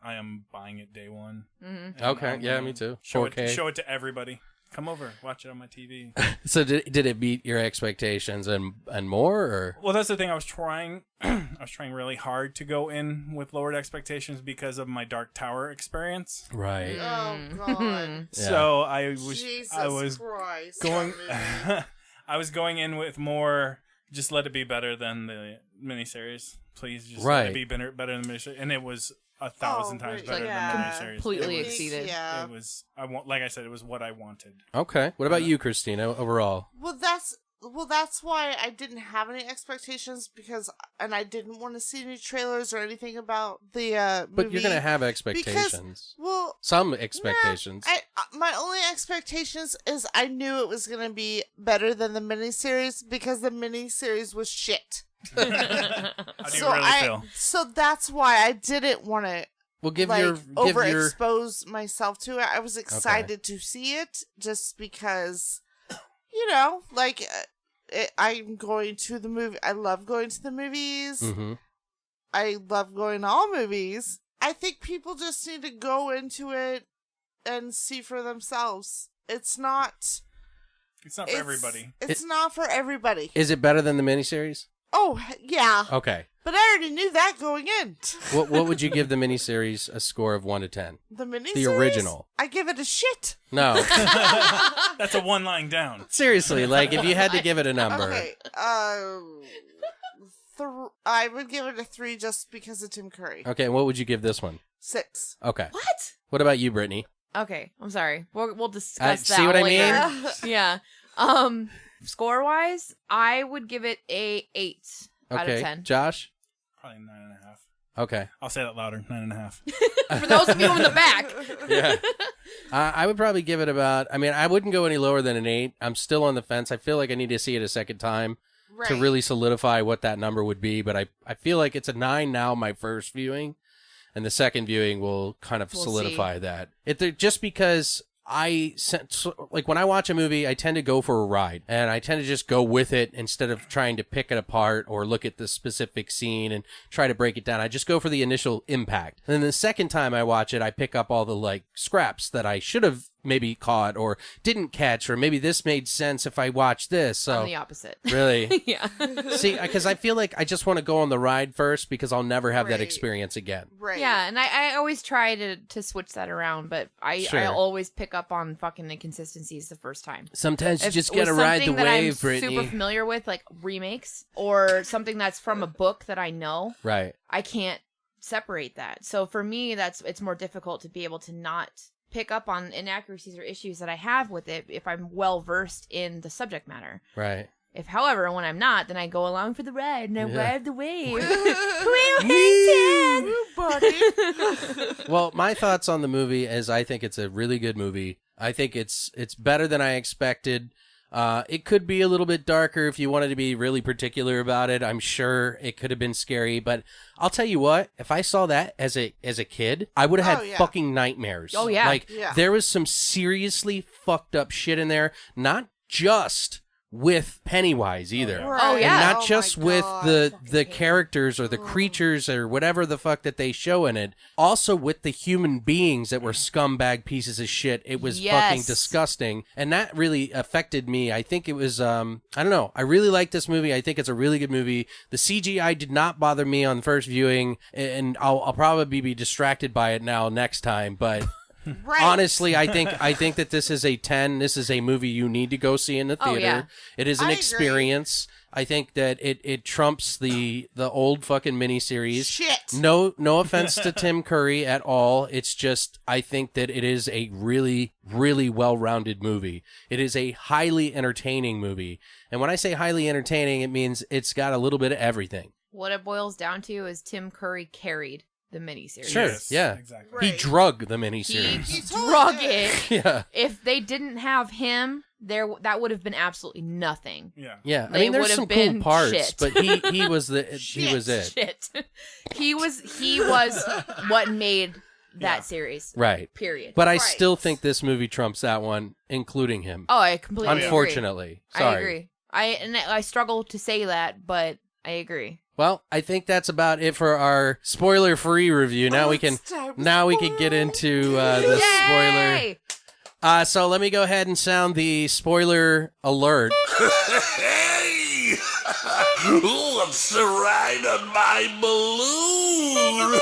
I am buying it day one. Mhm. And Okay, I'm yeah, gonna me too. Show 4K. it to everybody. Come over, watch it on my TV. So did it meet your expectations and more, or? Well, that's the thing. I was trying really hard to go in with lowered expectations because of my Dark Tower experience. Right. Oh God! Yeah. So I Jesus was Christ! going that movie. I was going in with more just let it be better than the miniseries. please just Right. let it be better than the miniseries. And it was 1,000 times better than the miniseries. Completely It was- exceeded. Yeah. It was, like I said, it was what I wanted. Okay. What about you, Christina, overall? Well, that's why I didn't have any expectations and I didn't want to see any trailers or anything about the movie. But you're going to have expectations. Some expectations. My only expectations is I knew it was going to be better than the miniseries because the miniseries was shit. How do you really feel? So that's why I didn't want to Well, give like your overexpose myself to it. I was excited to see it just because, I'm going to the movie. I love going to the movies. Mm-hmm. I love going to all movies. I think people just need to go into it and see for themselves. It's not for everybody. It's not for everybody. Is it better than the miniseries? Oh, yeah. Okay. But I already knew that going in. What would you give the miniseries a score of 1 to 10? The miniseries? The original. I give it a shit. No. That's a one lying down. Seriously, like if you had to give it a number. Okay. I would give it a 3 just because of Tim Curry. Okay, and what would you give this one? 6. Okay. What? What about you, Brittany? Okay, I'm sorry. We'll discuss that see what I later. mean? Yeah. Score wise, I would give it a 8 out of Okay. 10. Josh? Probably 9.5. Okay. I'll say that louder. 9.5. For those of you in the back. Yeah. I would probably give it about, I wouldn't go any lower than an 8. I'm still on the fence. I feel like I need to see it a second time to really solidify what that number would be. But I feel like it's a 9 now, my first viewing. And the second viewing will kind of solidify that. Just because when I watch a movie, I tend to go for a ride, and I tend to just go with it instead of trying to pick it apart or look at the specific scene and try to break it down. I just go for the initial impact. And then the second time I watch it, I pick up all the scraps that I should have maybe caught or didn't catch, or maybe this made sense if I watched this. So I'm the opposite. Really? Yeah. See, because I feel like I just want to go on the ride first because I'll never have that experience again. Right. Yeah, and I always try to switch that around, but I always pick up on fucking inconsistencies the first time. Sometimes you If just it was gotta ride the something that wave, I'm Brittany. super familiar with, like remakes, or something that's from a book that I know, Right. I can't separate that. So for me, it's more difficult to be able to not pick up on inaccuracies or issues that I have with it if I'm well versed in the subject matter. Right. However, when I'm not, then I go along for the ride and I ride the wave. buddy. Well, my thoughts on the movie is I think it's a really good movie. I think it's better than I expected. It could be a little bit darker if you wanted to be really particular about it. I'm sure it could have been scary, but I'll tell you what, if I saw that as a kid, I would have had fucking nightmares. Oh, yeah. There was some seriously fucked up shit in there, not just with Pennywise either. Right. Oh, yeah. And not just with the characters or the creatures or whatever the fuck that they show in it. Also with the human beings that were scumbag pieces of shit. It was fucking disgusting. And that really affected me. I think it was, I don't know. I really like this movie. I think it's a really good movie. The CGI did not bother me on the first viewing. And I'll probably be distracted by it now next time. But... Right. Honestly, I think that this is a 10. This is a movie you need to go see in the theater. Oh, yeah. It is an experience. I think that it trumps the old fucking miniseries. Shit. No offense to Tim Curry at all. It's just I think that it is a really, really well-rounded movie. It is a highly entertaining movie. And when I say highly entertaining, it means it's got a little bit of everything. What it boils down to is Tim Curry carried the miniseries. Sure. Yes, Yeah. exactly. Right. He drug the miniseries. He totally drug did. it. Yeah. If they didn't have him, that would have been absolutely nothing. Yeah. Yeah. I They mean, there's would've some been cool parts, shit. but he was it. Shit. He was what made that series. Right. Period. But I Right. still think this movie trumps that one, including him. Oh, I completely agree. Unfortunately. Sorry. I agree. I struggle to say that, but I agree. Well, I think that's about it for our spoiler-free review. Now we can get into the Yay! spoiler. So let me go ahead and sound the spoiler alert. Hey! What's the ride on my balloon?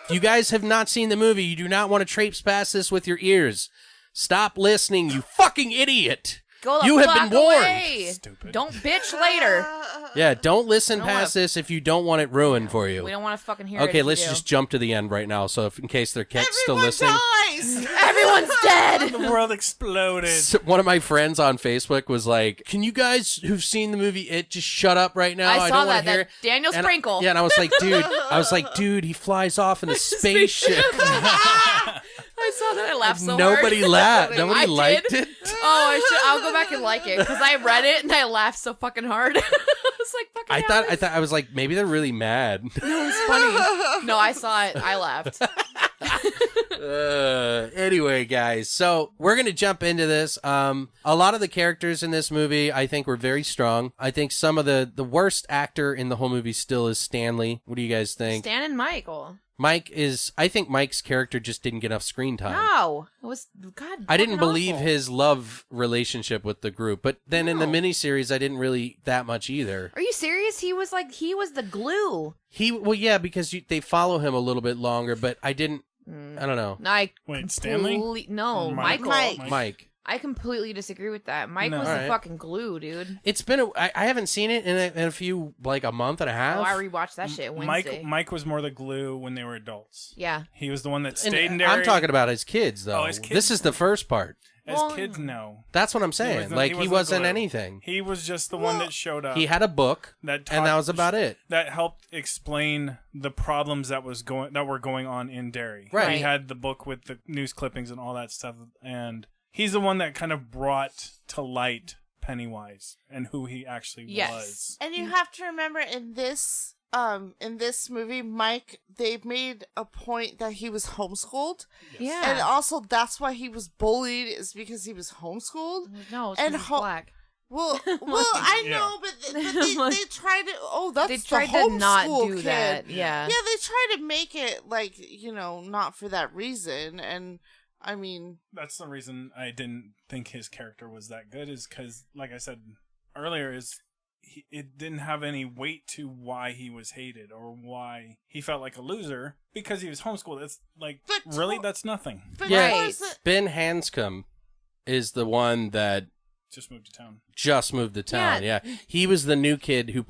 If you guys have not seen the movie, you do not want to traipse past this with your ears. Stop listening, you fucking idiot. Go the You have fuck been warned. away. Stupid. Don't bitch later. Yeah, don't listen don't past wanna- this if you don't want it ruined for you. We don't want to fucking hear it. Okay, if let's you do. just jump to the end right now. So, if in case they're still Everyone listening, dies. Everyone's dead. The world exploded. So one of my friends on Facebook was like, "Can you guys who've seen the movie It just shut up right now? I saw don't want that. to hear." That Daniel And Sprinkle. Yeah, and I was like, dude, he flies off in a spaceship. I saw that. I laughed so hard. Nobody laughed. Nobody I liked did. it. Oh, I'll go back and like it because I read it and I laughed so fucking hard. It's like fucking. I was like, maybe they're really mad. It was funny. No, I saw it. I laughed. Anyway, guys, so we're gonna jump into this. A lot of the characters in this movie, I think, were very strong. I think some of the worst actor in the whole movie still is Stanley. What do you guys think? Stan and Michael. I think Mike's character just didn't get enough screen time. No, it was God. I didn't fucking believe awful. his love relationship with the group, but then in the miniseries, I didn't really that much either. Are you serious? He was the glue. Well, yeah, because they follow him a little bit longer, but I didn't. I don't know. Wait, Stanley? No, Mike. Michael. Mike. I completely disagree with that. Mike No. was Alright. the fucking glue, dude. It's been I haven't seen it in a few like a month and a half. Oh, I rewatched that shit Wednesday. Mike was more the glue when they were adults. Yeah. He was the one that And stayed in there. I'm talking about his kids though. Oh, his kids. This is the first part. As Well, kids, no. That's what I'm saying. He wasn't glue. anything. He was just the one that showed up. He had a book, that and that was about it. That helped explain the problems that were going on in Derry. Right. He had the book with the news clippings and all that stuff, and he's the one that kind of brought to light Pennywise and who he actually was. And you have to remember in this movie, Mike, they made a point that he was homeschooled. Yeah. And also that's why he was bullied, is because he was homeschooled. No, it's and 'cause he's black. Well, I Yeah. know, but they tried to. Oh, that's They the tried to not homeschool do kid. that. Yeah. Yeah, they tried to make it like not for that reason. And I mean, That's the reason I didn't think his character was that good, is because, like I said earlier, it didn't have any weight to why he was hated or why he felt like a loser because he was homeschooled. It's like, But really? That's nothing. but Yeah. what was it- Ben Hanscom is the one that Just moved to town. just moved to town. Yeah. He was the new kid who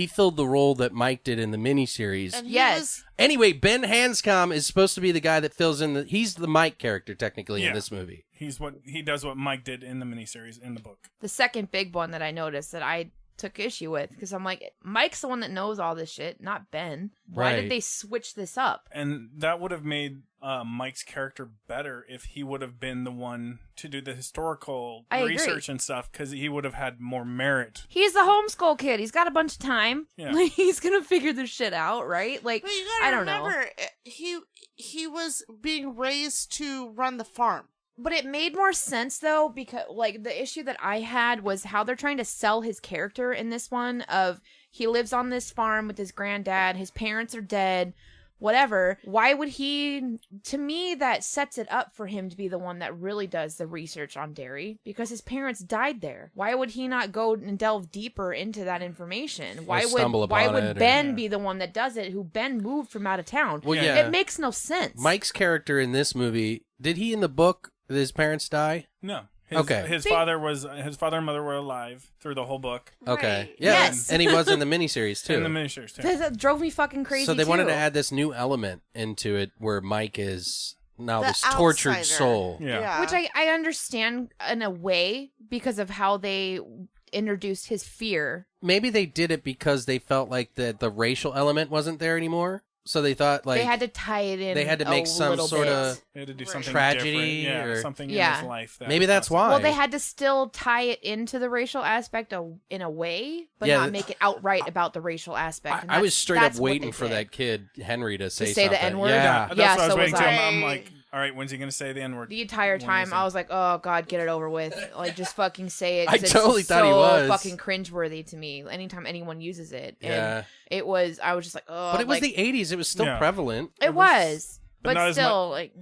filled the role that Mike did in the miniseries. and he Yes. was- Anyway, Ben Hanscom is supposed to be the guy that fills in he's the Mike character technically in Yeah. this movie. He does what Mike did in the miniseries in the book. The second big one that I noticed that I took issue with, because I'm like, Mike's the one that knows all this shit, not Ben. Why Right. did they switch this up? And that would have made Mike's character better if he would have been the one to do the historical I agree. research and stuff, because he would have had more merit. He's a homeschool kid. He's got a bunch of time. Yeah. Like, he's gonna figure this shit out, right? Like, But you gotta I don't know. remember, he was being raised to run the farm. But it made more sense though, because like the issue that I had was how they're trying to sell his character in this one. Of he lives on this farm with his granddad, his parents are dead, whatever. Why would he? To me, that sets it up for him to be the one that really does the research on Derry, because his parents died there. Why would he not go and delve deeper into that information? Why stumble would upon it, or- Ben be the one that does it? Who Ben moved from out of town? Well, Yeah. yeah. It makes no sense. Mike's character in this movie, did he in the book, did his parents die? No. Okay. His father and mother were alive through the whole book. Okay. Right. Yeah. Yes. And he was in the miniseries too. In the miniseries, too. That drove me fucking crazy. So they wanted too. to add this new element into it where Mike is now The this tortured outsider. soul. Yeah. Which I understand in a way because of how they introduced his fear. Maybe they did it because they felt like the racial element wasn't there anymore. So they thought like they had to tie it in. they had to a make some little sort bit. of They had to do Right. something tragedy different. or- Yeah, something Yeah. in his life. That maybe that's why. Well, they had to still tie it into the racial aspect in a way, but Yeah, not make it outright about the racial aspect. And I was that's- straight up that's what waiting they for did. that kid Henry to say say the something. N-word? Yeah. That's Yeah, what I was so waiting was to. I. I'm like, all right, when's he going to say the N-word? The entire When time, is I it? was like, "Oh God, get it over with!" Like, just fucking say it. I 'cause it's totally thought he so was. fucking cringeworthy to me. Anytime anyone uses it, Yeah. and it was, I was just like, "Oh." But it was like, the 80s. It was still Yeah. prevalent. It was, but but not as still, like,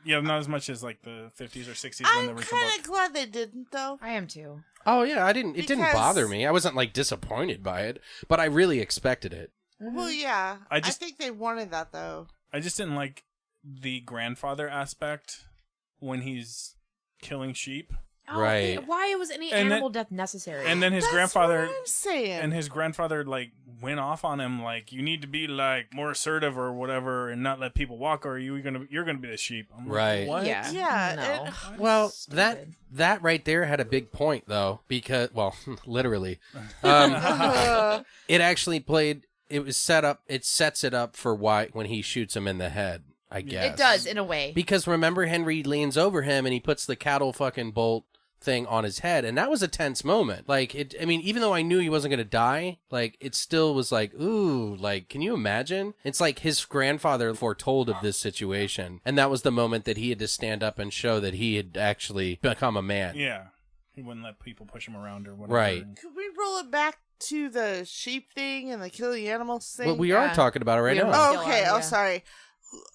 Yeah, not as much as like the 50s or 60s when the I'm original kind book. of glad they didn't, though. I am too. Oh yeah, it didn't Because- bother me. I wasn't like disappointed by it, but I really expected it. Well, yeah. I I just- think they wanted that, though. I just didn't like the grandfather aspect when he's killing sheep. Right. Why was any And animal death necessary? And then his That's grandfather what I'm saying. and his grandfather like went off on him like, you need to be like more assertive or whatever and not let people walk, or you're gonna be the sheep. I'm like, Right. what? Yeah. Yeah, No. Well, Stupid. that right there had a big point though, because literally, it actually played. It was set up. It sets it up for why when he shoots him in the head. I guess It does in a way. because remember Henry leans over him and he puts the cattle fucking bolt thing on his head, and that was a tense moment. Like it. I mean, even though I knew he wasn't gonna die, like it still was like, ooh, like can you imagine? It's like his grandfather foretold of this situation, and that was the moment that he had to stand up and show that he had actually become a man. Yeah. He wouldn't let people push him around or whatever. Right. Could we roll it back to the sheep thing and the killing animals thing? Well, we are talking about it right We are. now. Oh, okay. Still are, Oh, yeah. sorry.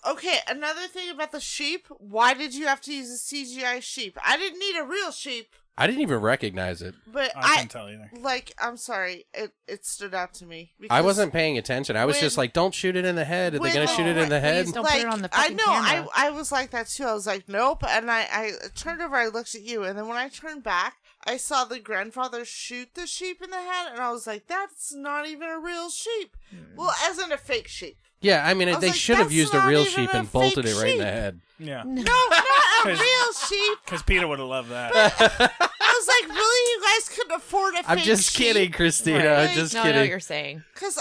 Okay, another thing about the sheep. Why did you have to use a CGI sheep? I didn't need a real sheep, I didn't even recognize it. but I couldn't tell either. I'm sorry. It stood out to me. I because wasn't paying attention. I was when- just like, don't shoot it in the head. Are they when- going to shoot it in the head? Please don't put it on the I fucking know. camera. I was like that too. I was like, nope. And I turned over. I looked at you, and then when I turned back, I saw the grandfather shoot the sheep in the head, and I was like, that's not even a real sheep. Well, as in a fake sheep. Yeah, I mean, I was they like, should have that's used a not real even sheep a and bolted fake it right in the sheep. head. Yeah. No, not a 'Cause- real sheep. Because Peter would have loved that. I was like, really? You guys couldn't afford a fake I'm just sheep? kidding, Christina. Right. I'm just no, I know what kidding. you're saying. Because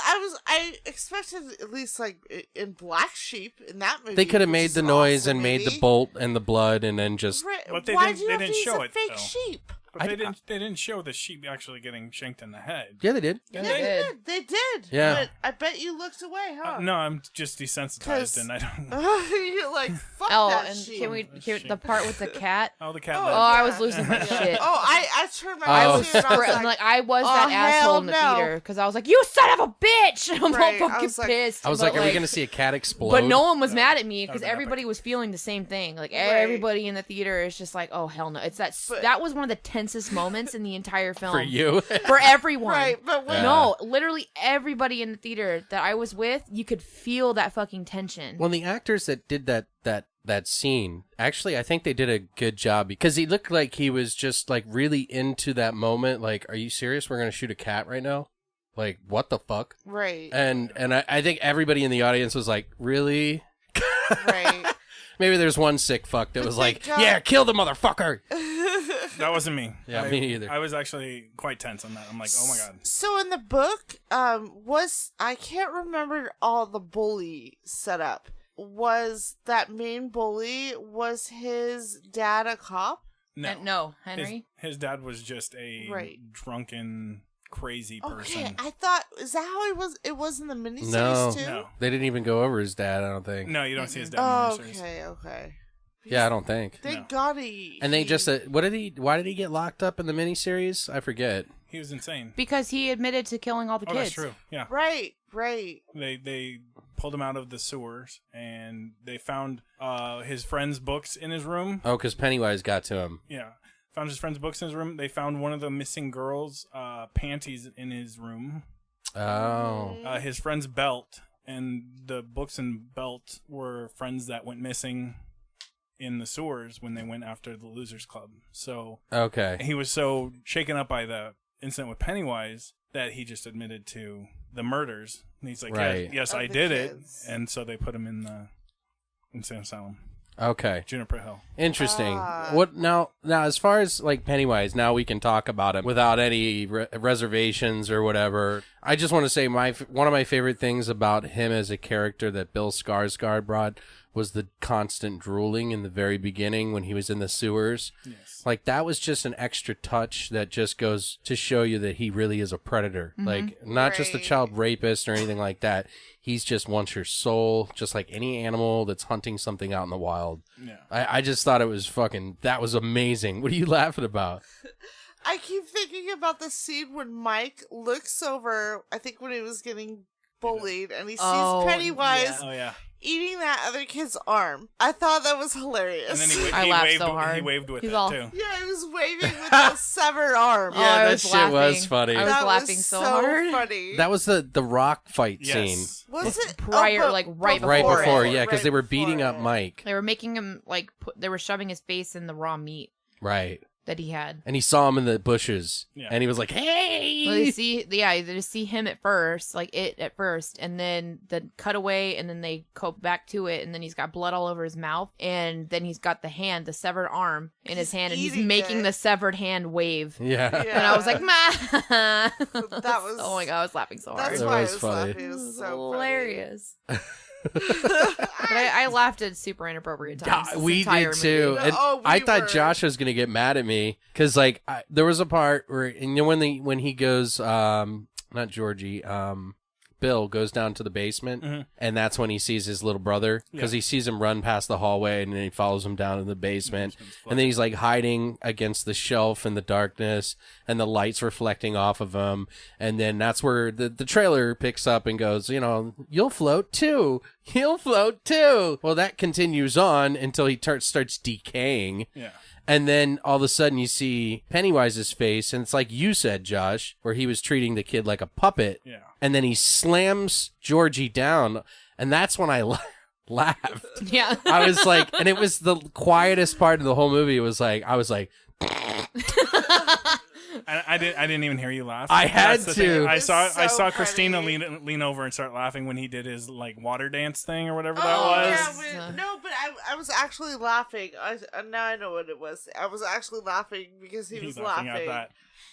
I expected at least like in Black Sheep in that movie. They could have which made is the an noise awesome and made the movie. bolt and the blood and then just... Right. But they Why didn't- do you they have to didn't use show a it, fake though. sheep? But they didn't show the sheep actually getting shanked in the head. Yeah, they did. Yeah, They they did. did. They did. Yeah. But I bet you looked away, huh? No, I'm just desensitized 'Cause- and I don't. You're like, fuck Oh, that and sheep. can the part with the cat? Oh, the cat. Oh, Oh, left. I was losing my shit. Oh, I turned my I eyes was to it and I was Like, like, I was oh, that asshole hell in the no. theater because I was like, "You son of a bitch!" And I'm Right, all I fucking was like- pissed. I was but, like, are we going to see a cat explode? But no one was mad at me because That was everybody was feeling the same thing. Like Right. everybody in the theater is just like, "Oh hell no!" It's But- that was one of the tensest moments in the entire film For you? for everyone. right, but when Yeah. No, literally everybody in the theater that I was with, you could feel that fucking tension. Well, the actors that did that scene, actually, I think they did a good job because he looked like he was just like really into that moment. Like, are you serious? We're going to shoot a cat right now? Like, what the fuck? right, And I think everybody in the audience was like, really? right. Maybe there's one sick fuck that But was they like, got- yeah, kill the motherfucker. That wasn't me. Yeah, me neither. I was actually quite tense on that. I'm like, oh my god. So in the book, I can't remember all the bully setup. Was that main bully, was his dad a cop? No, No, Henry. His dad was just a Right. drunken, crazy person. Okay, I thought, is that how it was in the miniseries No. too? No, They didn't even go over his dad, I don't think. no, you don't see his dad Oh, in the series. okay. Yeah, I don't think. Thank No. God he... And they he- just, why did he get locked up in the miniseries? I forget. He was insane. Because he admitted to killing all the Oh, kids. that's true. Yeah, Right. they pulled him out of the sewers and they found his friend's books in his room. Oh, because Pennywise got to him. Yeah, found his friend's books in his room. They found one of the missing girls' panties in his room. Oh. His friend's belt, and the books and belt were friends that went missing in the sewers when they went after the Losers Club. So Okay. he was so shaken up by the incident with Pennywise that he just admitted to the murders. And he's like, Right. yes, Of I the did kids. it. And so they put him in the insane asylum, Okay. Juniper Hill. Interesting. Ah. What now? As far as like Pennywise, now we can talk about him without any reservations or whatever. I just want to say one of my favorite things about him as a character that Bill Skarsgård brought was the constant drooling in the very beginning when he was in the sewers. Yes. Like that was just an extra touch that just goes to show you that he really is a predator. Like not just a Right. child rapist or anything like that. He's just wants your soul, just like any animal that's hunting something out in the wild. Yeah. I just thought it was that was amazing. What are you laughing about? I keep thinking about the scene when Mike looks over, I think when he was getting bullied, and he sees Oh, Pennywise Oh, yeah. eating that other kid's arm. I thought that was hilarious. And then I he laughed waved, so hard. He waved with He's it, all- too. yeah, he was waving with the severed arm. Oh, I that was shit laughing. was funny. I was that laughing was so hard. funny. That was the rock fight scene. Yes. was it prior- but like, right Right Before before, it. yeah, because Right they were beating before up it. Mike. They were making him they were shoving his face in the raw meat. Right. that he had. And he saw him in the bushes. Yeah. And he was like, hey! Well, they just see him at first, like it at first, and then the cut away, and then they go back to it, and then he's got blood all over his mouth, and then he's got the severed arm in his hand, and he's making the severed hand wave. Yeah. And I was like, "Ma!" That was. Oh my god, I was laughing so hard. That's It why was I was funny. laughing. It was so hilarious. But I laughed at super inappropriate times. this We entire did too. movie. And Oh, we I thought were. Josh was gonna get mad at me because like there was a part where when he goes not Georgie Bill goes down to the basement and that's when he sees his little brother because he sees him run past the hallway and then he follows him down in the basement and then he's like hiding against the shelf in the darkness and the lights reflecting off of him and then that's where the trailer picks up and goes, you'll float too. He'll float too. Well, that continues on until he starts decaying. Yeah. And then all of a sudden you see Pennywise's face, and it's like you said, Josh, where he was treating the kid like a puppet. Yeah. And then he slams Georgie down, and that's when I laughed. Yeah. I was like, and it was the quietest part of the whole movie. It was like, I was like, I didn't even hear you laugh. I had That's the to. thing. I saw It's so Christina funny. lean over and start laughing when he did his like water dance thing or whatever that Oh, was. yeah, no, but I was actually laughing. Now I know what it was. I was actually laughing because he was laughing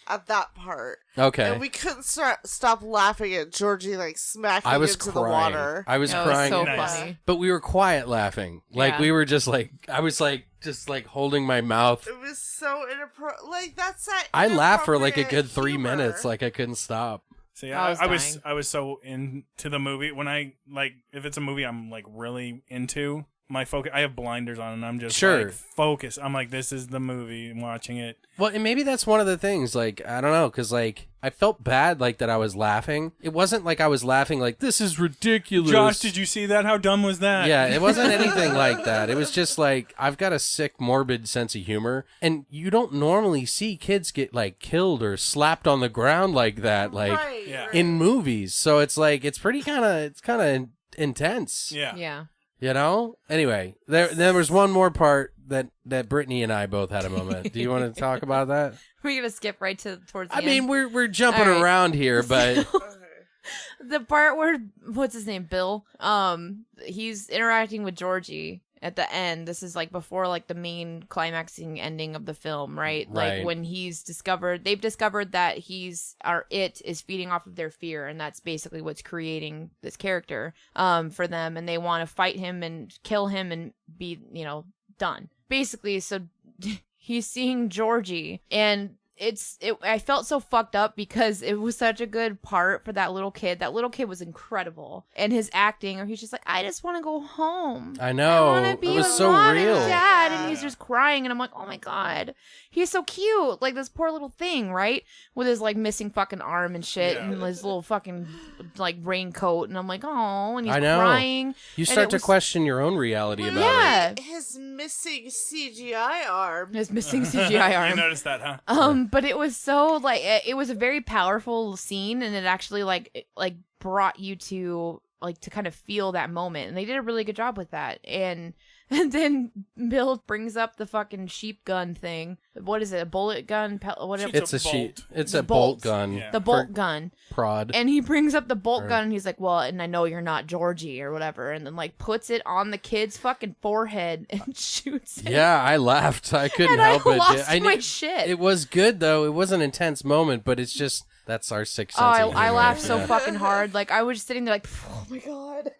at that part. okay. And we couldn't stop laughing at Georgie like smacking I was into crying. the water. I was That crying. was so Nice. funny. But we were quiet laughing. Like Yeah. we were just like, I was like, just like holding my mouth. It was so inappropriate. Like that's that. I laughed for like a inappropriate good 3 humor. minutes. Like I couldn't stop. See, I I was was dying. I was so into the movie when I like if it's a movie I'm like really into. My focus, I have blinders on, and I'm just like focused. I'm like, this is the movie. I'm watching it. Well, and maybe that's one of the things, like, I don't know, because, like, I felt bad, like, that I was laughing. It wasn't like I was laughing like, this is ridiculous. Josh, did you see that? How dumb was that? Yeah, it wasn't anything like that. It was just, like, I've got a sick, morbid sense of humor, and you don't normally see kids get, like, killed or slapped on the ground like that, like, Right, Yeah. right. in movies. So it's, like, it's kind of intense. Yeah. Yeah. You know? Anyway, there was one more part that Brittany and I both had a moment. Do you want to talk about that? We're gonna skip right towards the I end. mean, we're jumping All right. around here, but The part where what's his name, Bill? He's interacting with Georgie at the end. This is like before like the main climaxing ending of the film, right? Right. Like when they've discovered that it is feeding off of their fear, and that's basically what's creating this character for them, and they want to fight him and kill him and be, done. Basically, so he's seeing Georgie, and I felt so fucked up because it was such a good part for that little kid. That little kid was incredible. And his acting, or he's just like, I just want to go home. I know. I want to be It was with so Mom real. and Dad. And he's just crying. And I'm like, oh my God. He's so cute. Like this poor little thing, right? With his like missing fucking arm and shit. Yeah. And his little fucking like raincoat. And I'm like, oh, and he's I know. crying. You And start it to was- question your own reality about Yeah. His missing CGI arm. His missing CGI arm. You noticed that, huh? But it was so like it was a very powerful scene, and it actually like brought you to kind of feel that moment, and they did a really good job with that. And then Bill brings up the fucking sheep gun thing. What is it? A bullet gun? Whatever. it. It's a bolt. sheet. It's The a bolt bolt. gun. Yeah. The bolt gun. Prod. And he brings up the bolt Or- gun, and he's like, well, and I know you're not Georgie or whatever, and then like puts it on the kid's fucking forehead and shoots it. Yeah, I laughed. I couldn't And help I it. lost I my knew- shit. It was good though. It was an intense moment, but it's just that's our sixth sense. of I humor. laughed so Yeah. fucking hard. Like I was just sitting there like, oh my God.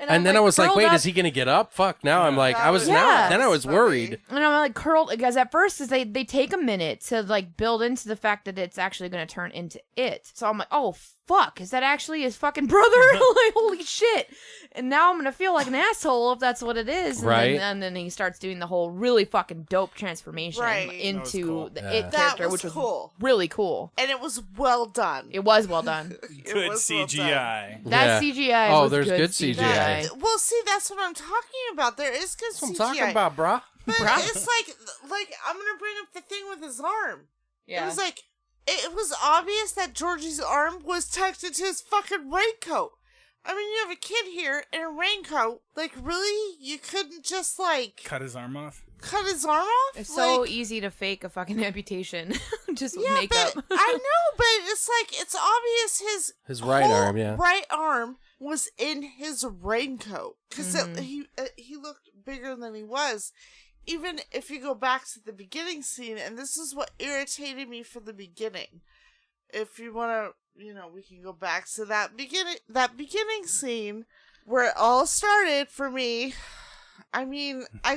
And then I was like, curled wait, up. is he gonna get up? Fuck! Now I'm like, That I was was- now. Yeah. Then I was Funny. worried. And I'm like curled because at first is they take a minute to like build into the fact that it's actually going to turn into it. So I'm like, oh fuck, is that actually his fucking brother? Like holy shit! And now I'm gonna feel like an asshole if that's what it is. And Right. then he starts doing the whole really fucking dope transformation Right. That was into cool. the Yeah. it That character, was which was cool. really cool. And it was well done. It was well done. It Good was well done. CGI. That Yeah. CGI. Oh, was there's good That- CGI. well, see, that's what I'm talking about. There is good That's what I'm CGI. talking about, brah. But Bruh. it's like I'm gonna bring up the thing with his arm. Yeah. It was like it was obvious that Georgie's arm was tucked into his fucking raincoat. I mean, you have a kid here in a raincoat. Like, really? You couldn't just like Cut his arm off. cut his arm off? It's so easy to fake a fucking amputation just with yeah, makeup. but I know, but it's like it's obvious his right whole arm, yeah. right arm was in his raincoat because he looked bigger than he was. Even if you go back to the beginning scene, and this is what irritated me from the beginning. If you want to, we can go back to that beginning scene where it all started for me. I mean, I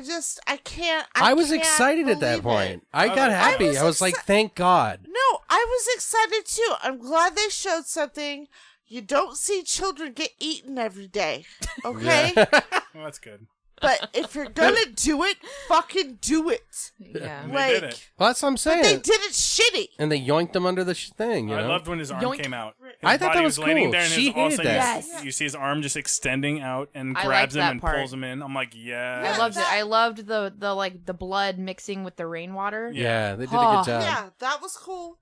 can't. I was excited at that point. I got happy. I was like, thank God. No, I was excited too. I'm glad they showed something. You don't see children get eaten every day, okay? Well, that's good. But if you're gonna do it, fucking do it. Yeah. They did it. Well, that's what I'm saying. But they did it shitty. And they yoinked him under the thing, I loved when his arm Yoink. came out. His I thought body that was laying cool. there and She all of a hated sudden that. Yes. you see his arm just extending out and I grabs liked him that and part. pulls him in. I'm like, yeah. I loved it. I loved the blood mixing with the rainwater. Yeah, they did a Oh. good job. Yeah, that was cool.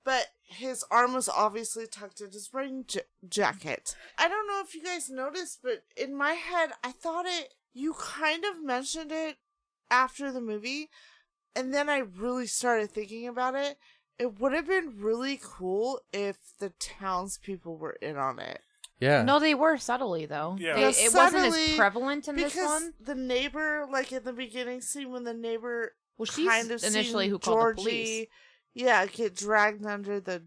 But his arm was obviously tucked in his rain jacket. I don't know if you guys noticed, but in my head, I thought you kind of mentioned it after the movie, and then I really started thinking about it. It would have been really cool if the townspeople were in on it. Yeah. No, they were subtly though. Yeah. It wasn't as Subtly, prevalent in this Because one. the neighbor, like in the beginning scene when the neighbor Well, she's kind of initially seen who called Georgie, the police. yeah, get dragged under the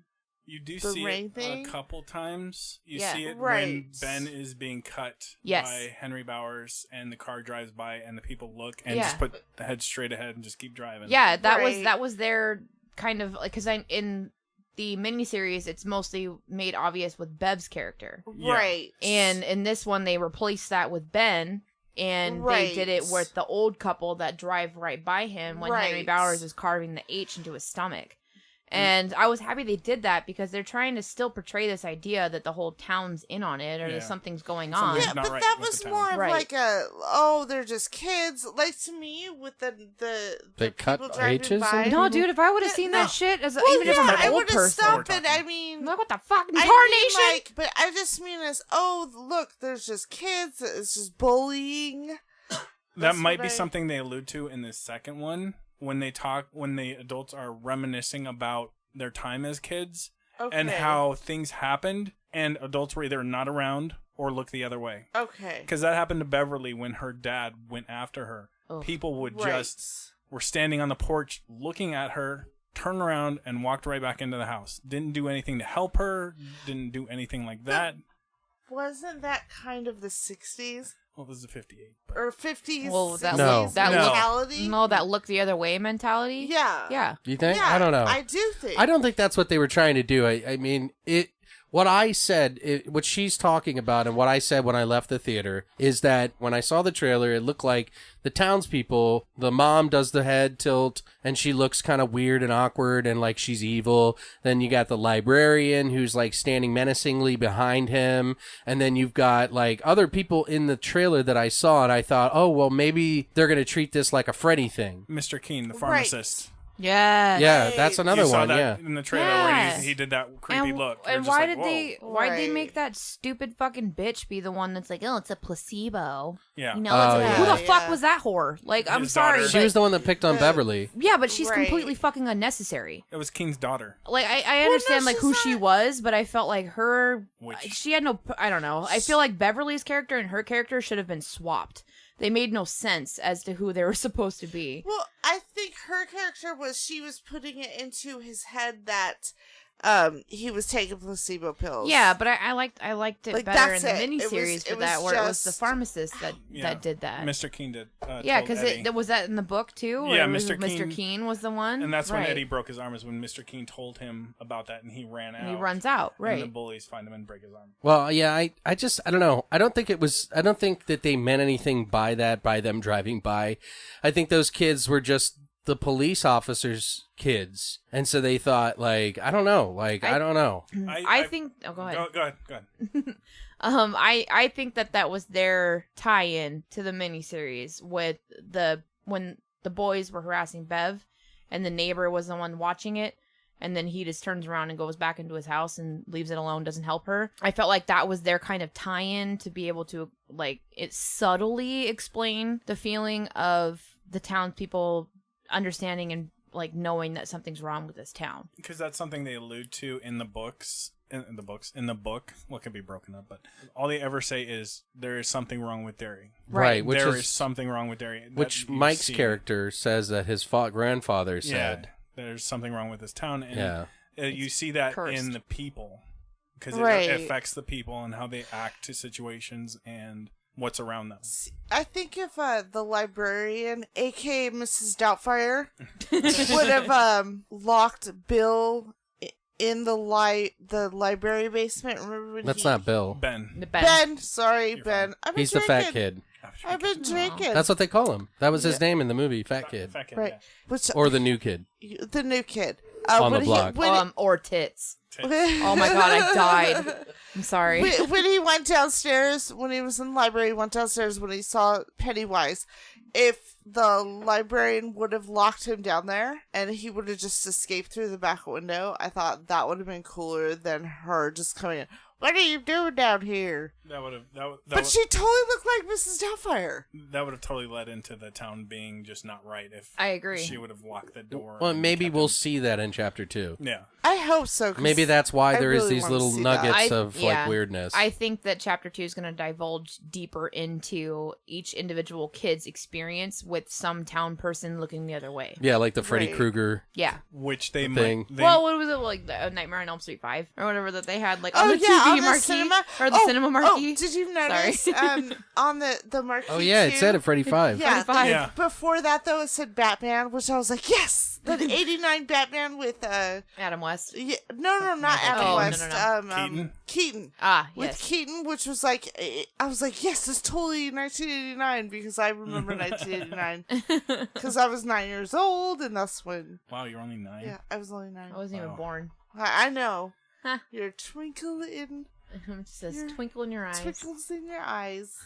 You do the see rain it thing? a couple times. You Yeah. see it Right. when Ben is being cut Yes. by Henry Bowers, and the car drives by, and the people look and Yeah. just put the head straight ahead and just keep driving. Yeah, Right. that was their kind of like because in the miniseries it's mostly made obvious with Bev's character, Yeah. right. and in this one they replaced that with Ben, and they did it Right. with the old couple that drive right by him when Henry Right. Bowers is carving the H into his stomach. And I was happy they did that because they're trying to still portray this idea that the whole town's in on it or Yeah. that something's going Something's on. Yeah, not but right that with was the more town. of Right. like they're just kids. Like to me, with the They cut people driving H's by. into No, dude, if I would have seen No. that shit as Well, even if I'm yeah, an I old would have person, stopped We're it. I talking. mean, I'm like, what the fuck, I tarnation? mean, like, but I just mean as look, there's just kids. It's just bullying. That That's might what be I- something they allude to in the second one when the adults are reminiscing about their time as kids Okay. and how things happened, and adults were either not around or look the other way. Okay. Because that happened to Beverly when her dad went after her. Ugh. People would Right. just were standing on the porch looking at her, turned around and walked right back into the house. Didn't do anything to help her. Didn't do anything like that. Wasn't that kind of the 60s Well, this is a 58. But or 50s? Well, that 60s No. that No. mentality? No, that look the other way mentality. Yeah. Yeah. You think? Yeah, I don't know. I do think. I don't think that's what they were trying to do. I mean, what I said, what she's talking about, and what I said when I left the theater is that when I saw the trailer, it looked like the townspeople, the mom does the head tilt, and she looks kind of weird and awkward and like she's evil. Then you got the librarian who's like standing menacingly behind him. And then you've got like other people in the trailer that I saw, and I thought, oh, well, maybe they're going to treat this like a Freddy thing. Mr. Keen, the Right. pharmacist. Yeah. Yeah, that's another You saw one, that yeah. in the trailer Yeah. where he did that creepy look. You're And just why like, did they "Whoa." why did they Right. make that stupid fucking bitch be the one that's like, oh, it's a placebo? Yeah. You know, Oh, it's yeah. who the Yeah. fuck was that whore? Like, I'm His sorry, daughter. She was the one that picked on The- Beverly. yeah, but she's Right. completely fucking unnecessary. It was King's daughter. Like, I no, understand like she's who she not- was, but I felt like her, Which- she had no, I don't know. I feel like Beverly's character and her character should have been swapped. They made no sense as to who they were supposed to be. Well, I think her character she was putting it into his head that he was taking placebo pills. Yeah, but I liked it Like, better in that's the it. It was- miniseries for it that, was where it was the just- pharmacist Yeah. that did that. Mr. Keen did. Yeah, told because Eddie. was that in the book too? Or Yeah, was Mr. it Mr. Keen- Keen was the one, And that's when Right. Eddie broke his arm, is when Mr. Keen told him about that, and he ran out. And he runs out, And the right? bullies find him and break his arm. Well, yeah, I don't know. I don't think that they meant anything by that, by them driving by. I think those kids were just the police officers' kids. And so they thought, like, I don't know. Like, I don't know. I think. Oh, go ahead. Go ahead. I think that was their tie-in to the miniseries with when the boys were harassing Bev, and the neighbor was the one watching it, and then he just turns around and goes back into his house and leaves it alone, doesn't help her. I felt like that was their kind of tie-in to be able to, like, it subtly explain the feeling of the townspeople understanding and like knowing that something's wrong with this town. Because that's something they allude to in the books. In the book, what can be broken up, but all they ever say is there is something wrong with Derry. Right, which There is is something wrong with Derry. which that you Mike's see. character says that his grandfather said. Yeah, there's something wrong with this town, and Yeah. you see that cursed. in the people because Right. it affects the people and how they act to situations and what's around them. I think if the librarian, aka Mrs. Doubtfire, would have locked Bill in the library basement. Remember when That's not Bill. Ben. Ben. Sorry, Ben. I've been He's the drinking. fat kid. I've been drinking. That's what they call him. That was his name in the movie, Fat Kid. Fat kid, right. yeah. Which Or the new kid. the new kid On the when block. Or tits. When, Oh my god, I died. I'm sorry. when he went downstairs, when he was in the library, he went downstairs when he saw Pennywise. If the librarian would have locked him down there and he would have just escaped through the back window, I thought that would have been cooler than her just coming in. What are you doing down here? That would have. But she totally looked like Mrs. Doubtfire. That would have totally led into the town being just not right if I agree. she would have locked the door. Well, and maybe kept we'll him. see that in chapter 2. Yeah. I hope so. 'cause Maybe that's why I there is really these wanna little see that. nuggets I- of yeah. like weirdness. I think that chapter 2 is going to divulge deeper into each individual kid's experience with some town person looking the other way. Yeah, like the Freddy Right. Krueger Yeah. Which they thing. might. They, Well, what was it like? The Nightmare on Elm Street 5 or whatever that they had like on Oh the yeah, TV on the marquee cinema or the cinema marquee. Oh, did you notice Sorry. on the marquee? Oh yeah, it too? said it Freddy 5. Yeah, 25. Yeah. before that though, it said Batman, which I was like, yes, the '89 Batman with Adam West. yeah, no, not Adam Oh, no, West, no. Keaton? Keaton. Ah, With yes. Keaton, which was like, I was like, yes, it's totally 1989 because I remember 1989 because I was 9 years old and that's when. Wow, you're only 9. Yeah, I was only 9. I wasn't even Wow. born. I know. Huh. Your twinkle in It says Your twinkle in your eyes. twinkles in your eyes.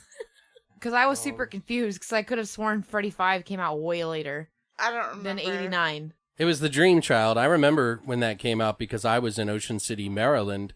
Because I was super confused because I could have sworn Freddy 5 came out way later I don't remember. than 89. It was The Dream Child. I remember when that came out because I was in Ocean City, Maryland,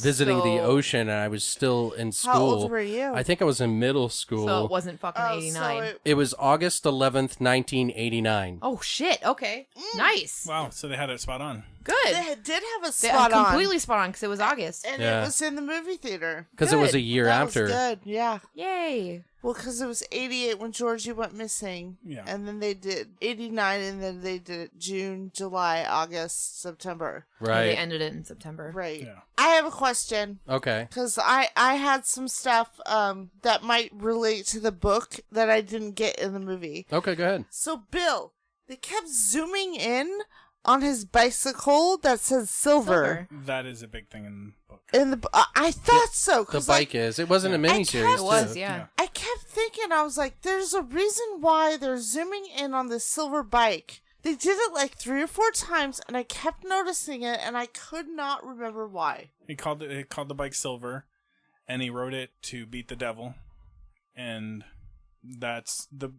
visiting the So- ocean, and I was still in school. How old were you? I think I was in middle school. So it wasn't fucking Oh, 89. so It was August 11th, 1989. Oh shit! Okay, nice, Wow, so they had it spot on. good. they did have a They- spot on. completely spot on because it was August. And Yeah. it was in the movie theater. Because it was Good. a year That after. was good, yeah. Yay! Well, because it was 88 when Georgie went missing. Yeah. And then they did 89, and then they did it June, July, August, September. They Right. ended it in September. Right. Yeah. I have a question. Okay. Because I had some stuff that might relate to the book that I didn't get in the movie. Okay, go ahead. So, Bill, they kept zooming in on his bicycle that says silver. That is a big thing in the book. In the, I thought so. The 'cause bike is. It wasn't a I miniseries, kept- It was, too. yeah. I kept thinking, I was like, there's a reason why they're zooming in on this silver bike. They did it like 3 or 4 times, and I kept noticing it, and I could not remember why. He called the bike Silver, and he wrote it to beat the devil, and that's the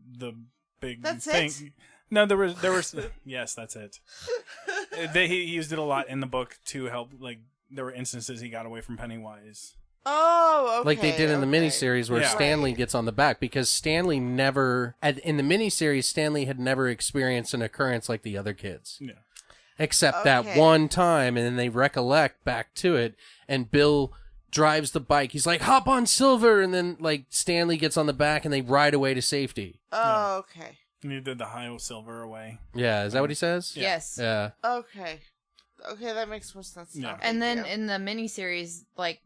big That's thing. it? No, there was yes, that's it. He used it a lot in the book to help. Like there were instances he got away from Pennywise. Oh, okay. Like they did in the okay. miniseries where Yeah. Stanley Right. gets on the back because Stanley never, in the miniseries, Stanley had never experienced an occurrence like the other kids. Yeah. Except that Okay. one time, and then they recollect back to it, and Bill drives the bike. He's like, hop on Silver, and then like Stanley gets on the back and they ride away to safety. Oh, okay. And he did the high Silver away. Yeah, is that what he says? Yes. Yeah. Okay. Okay, that makes more sense now. Yeah. Thank And then you. in the miniseries, like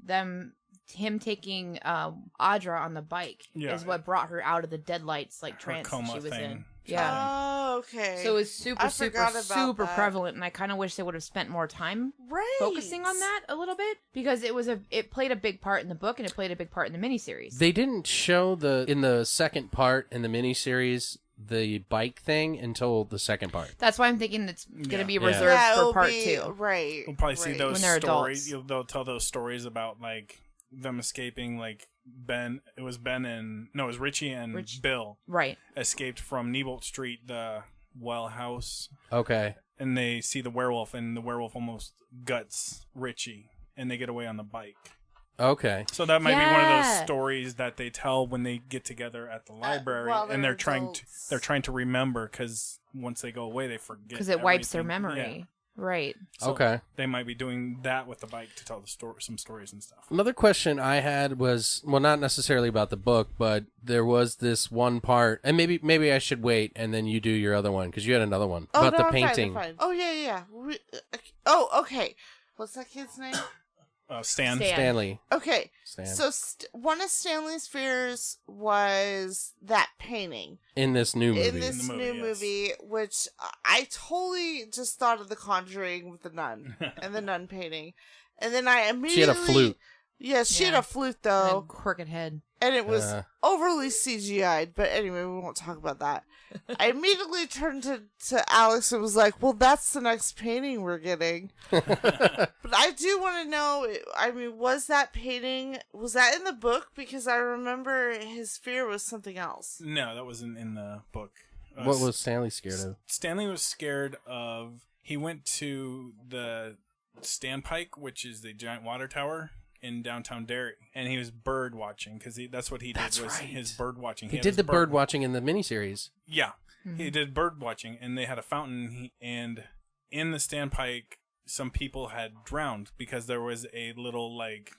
him taking Audra on the bike Yeah. is what brought her out of the deadlights, like Her trance coma she was thing. in. Yeah. Oh, okay. So it was super, I super, forgot about super that. prevalent, and I kind of wish they would have spent more time right. focusing on that a little bit because it played a big part in the book and it played a big part in the miniseries. They didn't show in the second part in the miniseries the bike thing until the second part. That's why I'm thinking it's gonna be Yeah. reserved Yeah, for it'll part be, 2. Right. We'll probably see right. those When they're stories. adults. They'll tell those stories about like them escaping. Like Ben, it was Richie and Bill Right. escaped from Nebolt Street, the well house, Okay. and they see the werewolf, and the werewolf almost guts Richie, and they get away on the bike. Okay. So that might be one of those Yeah. stories that they tell when they get together at the library, while and they're they're adults. trying to remember because once they go away, they forget Because it wipes their everything. memory. Yeah. Right. So Okay. They might be doing that with the bike to tell some stories and stuff. Another question I had was, well, not necessarily about the book, but there was this one part, and maybe I should wait and then you do your other one because you had another one about the I'm fine, I'm painting. fine. Oh, yeah. Okay. What's that kid's name? Stan. Stanley. Okay. Stan. So one of Stanley's fears was that painting. In this new movie. In this In the new movie, movie, which I totally just thought of The Conjuring with the nun and the nun painting. And then I immediately... She had a flute. Yeah, she had Yeah. a flute, And though. crooked head. And it was overly Uh. CGI'd, but anyway, we won't talk about that. I immediately turned to Alex and was like, well, that's the next painting we're getting. But I do want to know, I mean, was that painting, was that in the book? Because I remember his fear was something else. No, that wasn't in the book. What was Stanley scared of? Stanley was scared of... He went to the Standpike, which is the giant water tower in downtown Derry, and he was bird watching because that's what he did. That's was right. his bird watching. He had did his the bird watching in the miniseries. Yeah, he did bird watching, and they had a fountain. And in the Standpike, some people had drowned because there was a little like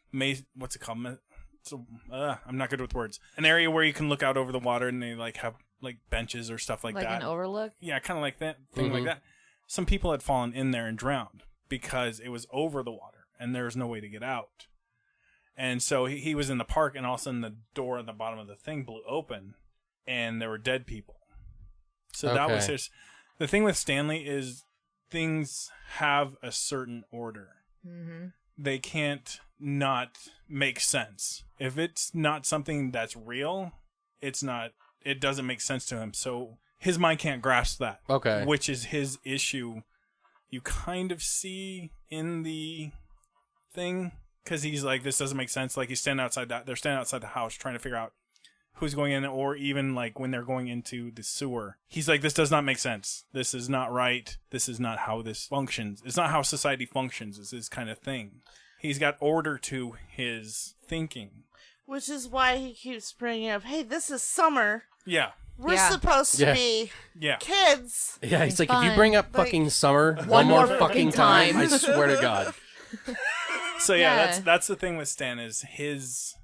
what's it called? So, I'm not good with words. An area where you can look out over the water, and they like have like benches or stuff like Like that. an overlook. Yeah, kind of like that thing like that. Some people had fallen in there and drowned because it was over the water and there was no way to get out. And so he was in the park, and all of a sudden the door at the bottom of the thing blew open, and there were dead people. So that was his. The thing with Stanley is things have a certain order. Mm-hmm. They can't not make sense. If it's not something that's real, it's not. It doesn't make sense to him. So his mind can't grasp that. Okay. Which is his issue. You kind of see in the thing, because he's like, this doesn't make sense. Like, he's standing outside they're standing outside the house trying to figure out who's going in, or even like when they're going into the sewer. He's like, this does not make sense. This is not right. This is not how this functions. It's not how society functions. It's this kind of thing. He's got order to his thinking. Which is why he keeps bringing up, hey, this is summer. Yeah. We're Yeah. supposed to be Yeah. kids. Yeah, he's like, if you fun. bring up Like, fucking summer one more more fucking fucking time, time. I swear to God. So yeah, Yeah. that's the thing with Stan, is his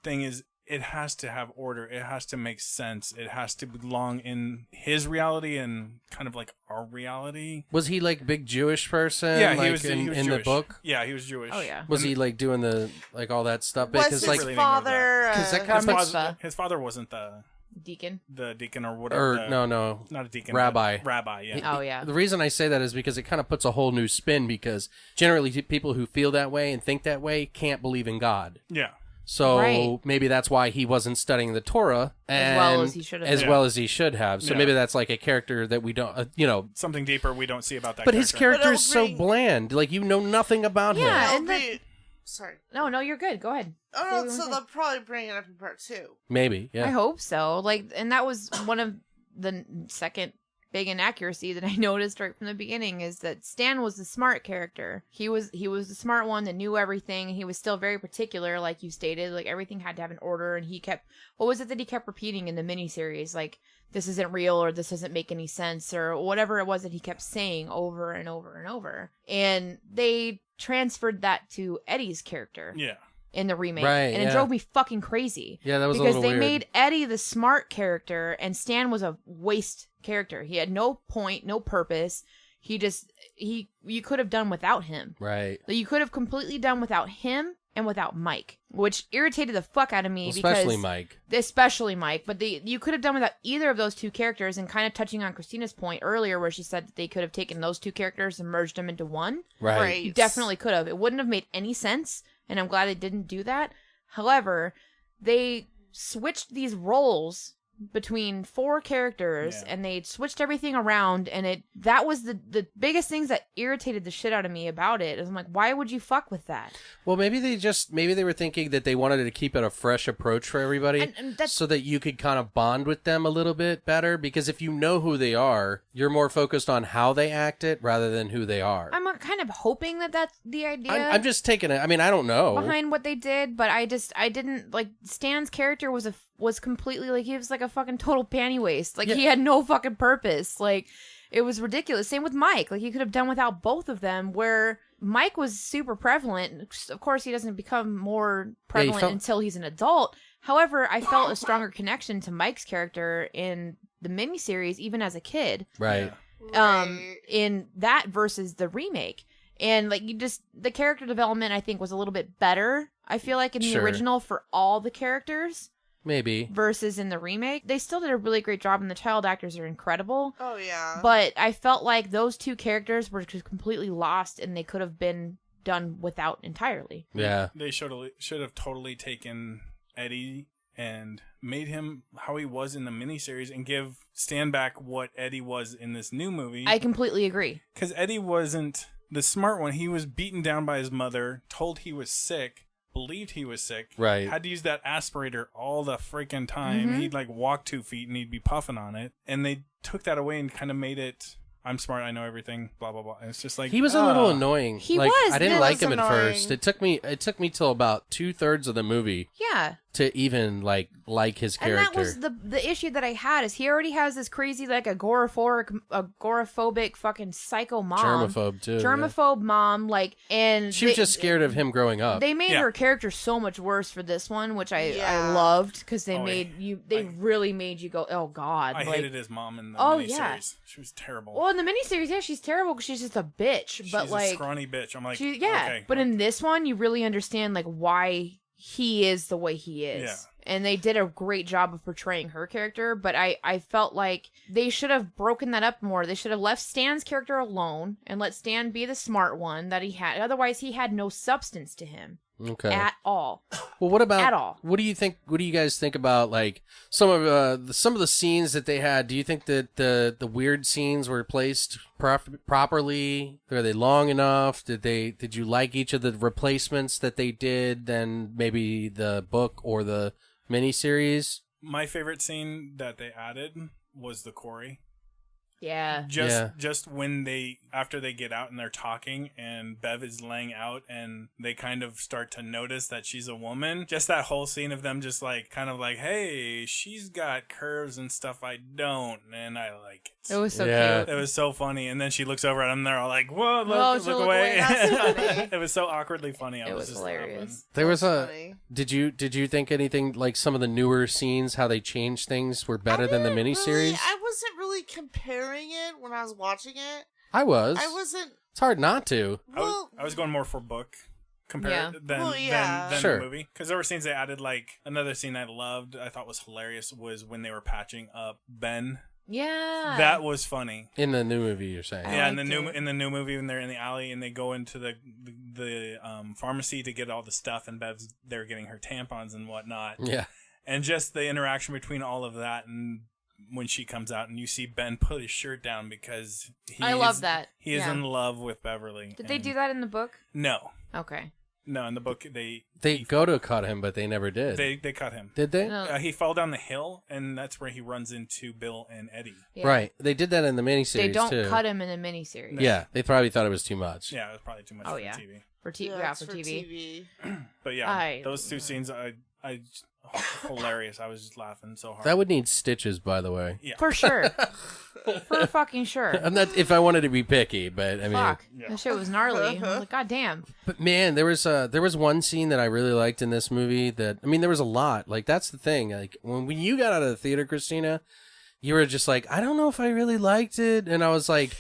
thing is it has to have order. It has to make sense. It has to belong in his reality and kind of like our reality. Was he like big Jewish person? Yeah, like he was in Jewish. the book. Yeah, he was Jewish. Oh yeah. Was he like doing the like all that stuff? Was Because his like, really didn't know father... 'cause that uh, kind of Bar puts, mitzvah. His father wasn't the Deacon. deacon or whatever. or no, Not a deacon. Rabbi. but Rabbi, yeah. Oh yeah. The reason I say that is because it kind of puts a whole new spin. Because generally, people who feel that way and think that way can't believe in God. Yeah. So Right. maybe that's why he wasn't studying the Torah As well and- as he should have as been. well as he should have. So Yeah. maybe that's like a character that we don't, Something deeper we don't see about that But his character. character is But so it'll bring- bland. Like, you know nothing about him. Yeah. It'll and be... Sorry. No, you're good. Go ahead. Oh, Say no, what you so wanna they'll probably bring it up in part 2. Maybe, I yeah. hope so. Like, and that was one of the second big inaccuracy that I noticed right from the beginning, is that Stan was the smart character. He was the smart one that knew everything. He was still very particular, like you stated. Like, everything had to have an order, and he kept... What was it that he kept repeating in the miniseries? Like, this isn't real, or this doesn't make any sense, or whatever it was that he kept saying over and over and over. And they transferred that to Eddie's character Yeah. in the remake. Right, and it yeah. drove me fucking crazy. Yeah, that was a because little they weird. made Eddie the smart character and Stan was a waste character. He had no point, no purpose. You could have done without him. Right. Like, you could have completely done without him and without Mike, which irritated the fuck out of me. Especially because, Mike. Especially Mike. But you could have done without either of those two characters, and kind of touching on Christina's point earlier where she said that they could have taken those two characters and merged them into one. Right. You definitely could have. It wouldn't have made any sense, and I'm glad they didn't do that. However, they switched these roles between 4 characters, Yeah. and they switched everything around, and that was the biggest things that irritated the shit out of me about it. Is I'm like, why would you fuck with that? Well, maybe they were thinking that they wanted to keep it a fresh approach for everybody, And that's- so that you could kind of bond with them a little bit better. Because if you know who they are, you're more focused on how they act it rather than who they are. I'm kind of hoping that that's the idea. I'm just taking it. I mean, I don't know. Behind what they did, but I didn't like Stan's character was completely like he was like a fucking total panty waste. Like he had no fucking purpose. Like it was ridiculous. Same with Mike. Like you could have done without both of them. Where Mike was super prevalent. Of course, he doesn't become more prevalent until he's an adult. However, I felt a stronger connection to Mike's character in the miniseries, even as a kid. Right. In that versus the remake. And like the character development I think was a little bit better, I feel like, in the original for all the characters. Maybe. Versus in the remake. They still did a really great job, and the child actors are incredible. Oh, yeah. But I felt like those 2 characters were just completely lost, and they could have been done without entirely. Yeah. They should have totally taken Eddie and made him how he was in the miniseries and give Stan back what Eddie was in this new movie. I completely agree. Because Eddie wasn't the smart one. He was beaten down by his mother, told he was sick, believed he was sick. Right. Had to use that aspirator all the freaking time. He'd like walk 2 feet and he'd be puffing on it. And they took that away and kind of made it, I'm smart, I know everything, blah, blah, blah. And it's just like... He was a little annoying. He was. I didn't It like was him annoying. at first. It took me till about 2/3 of the movie Yeah. to even like his character. And that was the issue that I had, is he already has this crazy, like, agoraphobic fucking psycho mom. Germaphobe, too. Germaphobe mom, like, and... She was just scared of him growing up. They made Yeah. her character so much worse for this one, which I Yeah. loved, because they Oh, made yeah. you... They really made you go, oh, God. I like, hated his mom in the Oh, miniseries. yeah. She was terrible. Well, in the miniseries, yeah, she's terrible because she's just a bitch. She's But, a like... scrawny bitch. I'm like, Yeah, okay. but in this one, you really understand, like, why he is the way he is. Yeah. And they did a great job of portraying her character, but I felt like they should have broken that up more. They should have left Stan's character alone and let Stan be the smart one that he had. Otherwise, he had no substance to him Okay. at all. Well, what about At all. What do you think? What do you guys think about like some of the scenes that they had? Do you think that the weird scenes were placed properly? Are they long enough? Did you like each of the replacements that they did than maybe the book or the miniseries? My favorite scene that they added was the Corey. Yeah. Just when after they get out and they're talking and Bev is laying out and they kind of start to notice that she's a woman. Just that whole scene of them just like kind of like, hey, she's got curves and stuff I don't, and I like it. It was so Yeah. cute. It was so funny, and then she looks over at them and they're all like, whoa, Whoa, look away. That's funny. It was so awkwardly funny. I It was was just hilarious. laughing. There was a. funny. Did you think anything like some of the newer scenes, how they changed things, were better than the miniseries? I wasn't really comparing it when I was watching it. I was. I wasn't. It's hard not to. Well, I was going more for book compared Yeah. than Well, yeah. than Sure. the movie, because there were scenes they added. Like another scene I loved, I thought was hilarious, was when they were patching up Ben. Yeah. That was funny. In the new movie, you're saying. I Yeah, in the liked new it. movie when they're in the alley and they go into the pharmacy to get all the stuff, and Bev's they're getting her tampons and whatnot, Yeah. and just the interaction between all of that, and when she comes out and you see Ben put his shirt down because I love that. he is Yeah. in love with Beverly. Did they and- do that in the book? No, Okay. no. In the book, they Go to cut him, but they never did. they cut him. Did they? No. He fell down the hill, and that's where he runs into Bill and Eddie. Yeah. Right. They did that in the miniseries They don't too. cut him in the miniseries. Yeah, they probably thought it was too much. Yeah, it was probably too much Oh, for yeah. TV. For it's for TV. But yeah, I- those two scenes, I hilarious. I was just laughing so hard. That would need stitches, by the way. yeah. For sure. For fucking sure. I'm not if I wanted to be picky, but I mean, Fuck. That shit was gnarly. I was like, God damn. but man, there was one scene that I really liked in this movie. That I mean, there was a lot. Like that's the thing. Like when you got out of the theater, Christina, you were just like, I don't know if I really liked it, and I was like,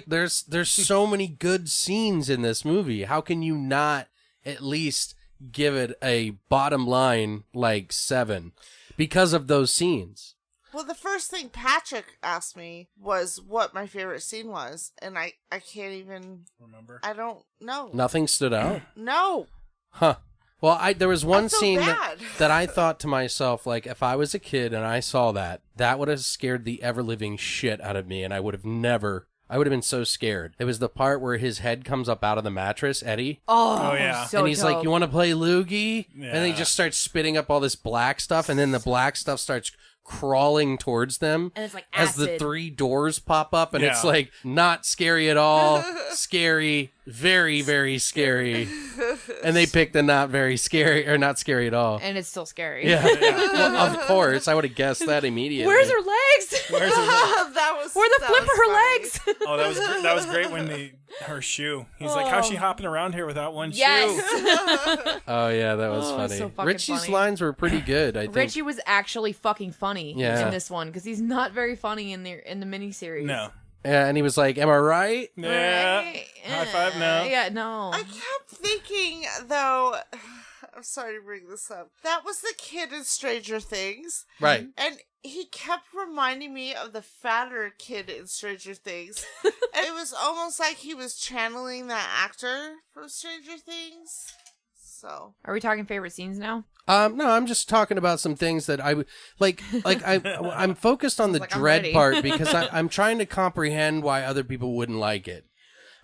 there's so many good scenes in this movie. How can you not at least give it a bottom line like 7 because of those scenes? Well, the first thing Patrick asked me was what my favorite scene was, and I can't even Remember? I don't know. Nothing stood out. No. Huh. Well, there was one feel scene bad. that I thought to myself, like, if I was a kid and I saw that would have scared the ever-living shit out of me, and I would have been so scared. It was the part where his head comes up out of the mattress, Eddie. Oh yeah. so and he's like, you want to play loogie? Yeah. And then he just starts spitting up all this black stuff, and then the black stuff starts crawling towards them. And it's like as the acid. 3 doors pop up, and Yeah. it's like not scary at all. Scary. Very, very scary. And they picked the not very scary, or not scary at all. And it's still scary. Yeah. Well, of course. I would have guessed that immediately. Where's her legs? Where's her Where the flip of her legs? Oh, that was great when her shoe. He's like, how's she hopping around here without one shoe? Yes. Oh, yeah, that was Oh, funny. so fucking Richie's funny. lines were pretty good, I think. Richie was actually fucking funny Yeah. in this one because he's not very funny in the miniseries. No. Yeah, and he was like, am I right? Yeah. Right? High five, no. Yeah, no. I kept thinking, though, I'm sorry to bring this up. That was the kid in Stranger Things. Right. And he kept reminding me of the fatter kid in Stranger Things. And it was almost like he was channeling that actor from Stranger Things. So. Are we talking favorite scenes now? No, I'm just talking about some things that I would I'm focused on the like I'm dread ready. part because I'm trying to comprehend why other people wouldn't like it.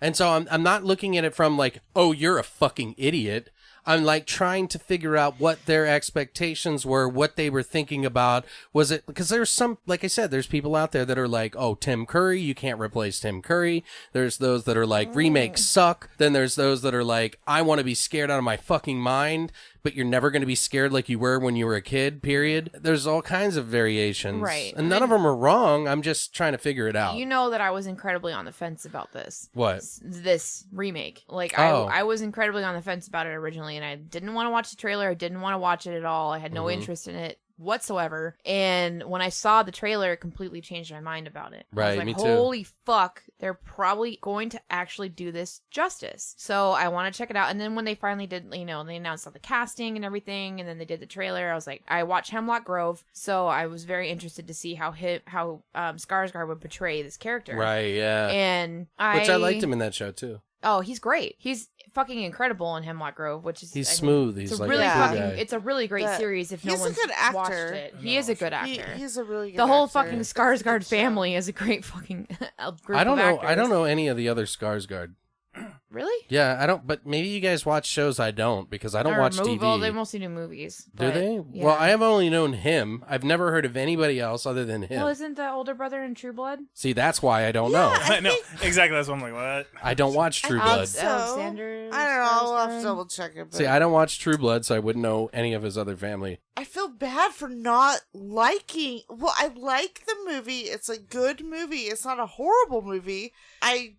And so I'm not looking at it from like, oh, you're a fucking idiot. I'm like trying to figure out what their expectations were, what they were thinking about. Was it because there's some, like I said, there's people out there that are like, oh, Tim Curry, you can't replace Tim Curry. There's those that are like, remakes suck. Then there's those that are like, I want to be scared out of my fucking mind, but you're never going to be scared like you were when you were a kid, period. There's all kinds of variations. Right. And none of them are wrong. I'm just trying to figure it out. You know that I was incredibly on the fence about this. What? This remake. Like, Oh. I was incredibly on the fence about it originally, and I didn't want to watch the trailer. I didn't want to watch it at all. I had no interest in it whatsoever. And when I saw the trailer, it completely changed my mind about it. I Right, was like, me too. holy fuck, they're probably going to actually do this justice. So I want to check it out. And then when they finally did, they announced all the casting and everything, and then they did the trailer, I was like, I watched Hemlock Grove, so I was very interested to see how Skarsgård would portray this character. Right, yeah. And Which I liked him in that show, too. Oh, he's great. He's fucking incredible in Hemlock Grove, which is He's I mean, smooth. It's He's a like really a Yeah. cool fucking. guy. It's a really great But series. If no he's a one's good actor. watched it, he is a good actor. He's a really good The whole actor. fucking Skarsgård family is a great fucking group I don't of know. actors. I don't know any of the other Skarsgård. Really? Yeah, I don't. But maybe you guys watch shows I don't because I don't Or watch Well, they TV. mostly do movies. Do but, they? yeah. Well, I have only known him. I've never heard of anybody else other than him. Well, isn't the older brother in True Blood? See, that's why I don't know. I know. Exactly. That's what I'm like, what? I don't watch True I Blood. think so. Alexander I don't know. I'll have to Skarsgård? double check it. But See, I don't watch True Blood, so I wouldn't know any of his other family. I feel bad for not liking. Well, I like the movie. It's a good movie. It's not a horrible movie. I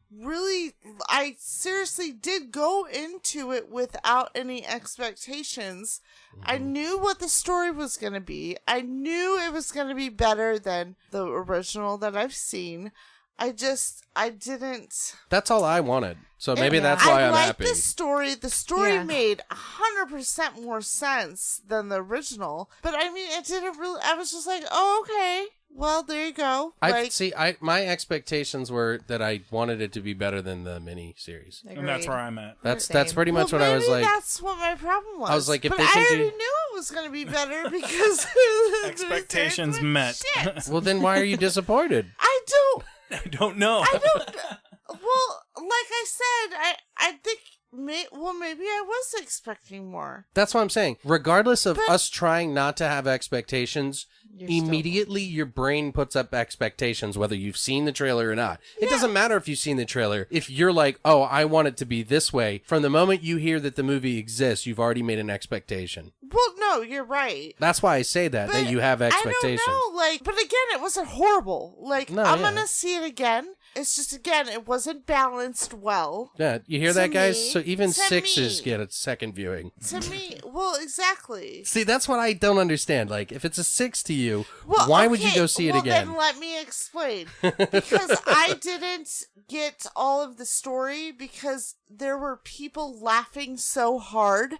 seriously did go into it without any expectations. I knew what the story was going to be. I knew it was going to be better than the original that I've seen. I didn't. That's all I wanted. So maybe that's why I I'm like happy. the story. The story Yeah. made 100% more sense than the original. But I mean, it didn't really. I was just like, oh, okay. Well, there you go. My expectations were that I wanted it to be better than the mini series. And that's where I'm at. That's Same. pretty much well, what I was maybe like. That's what my problem was. I was like, if but they I can already do- knew it was going to be better because Expectations this met. shit. Well, then why are you disappointed? I don't. I don't know. Well, like I said, I think. Maybe I was expecting more. That's what I'm saying. Regardless of But- us trying not to have expectations, immediately your brain puts up expectations, whether you've seen the trailer or not. It doesn't matter if you've seen the trailer. If you're like, oh, I want it to be this way, from the moment you hear that the movie exists, you've already made an expectation. Well, no, you're right. That's why I say that But you have expectations. I don't know, but again, it wasn't horrible. No, I'm yeah. gonna see it again. It's just, again, it wasn't balanced well. Yeah, you hear To that, guys? me- So even to sixes me. get a second viewing. To me, well, exactly. See, that's what I don't understand. Like, if it's a 6 to you, Well, why would you okay, go see it well, again? Then let me explain. Because I didn't get all of the story because there were people laughing so hard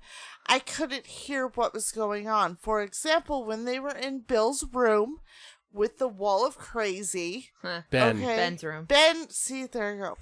I couldn't hear what was going on. For example, when they were in Bill's room with the wall of crazy. Ben. Okay. Ben's room. Ben, see, there you go.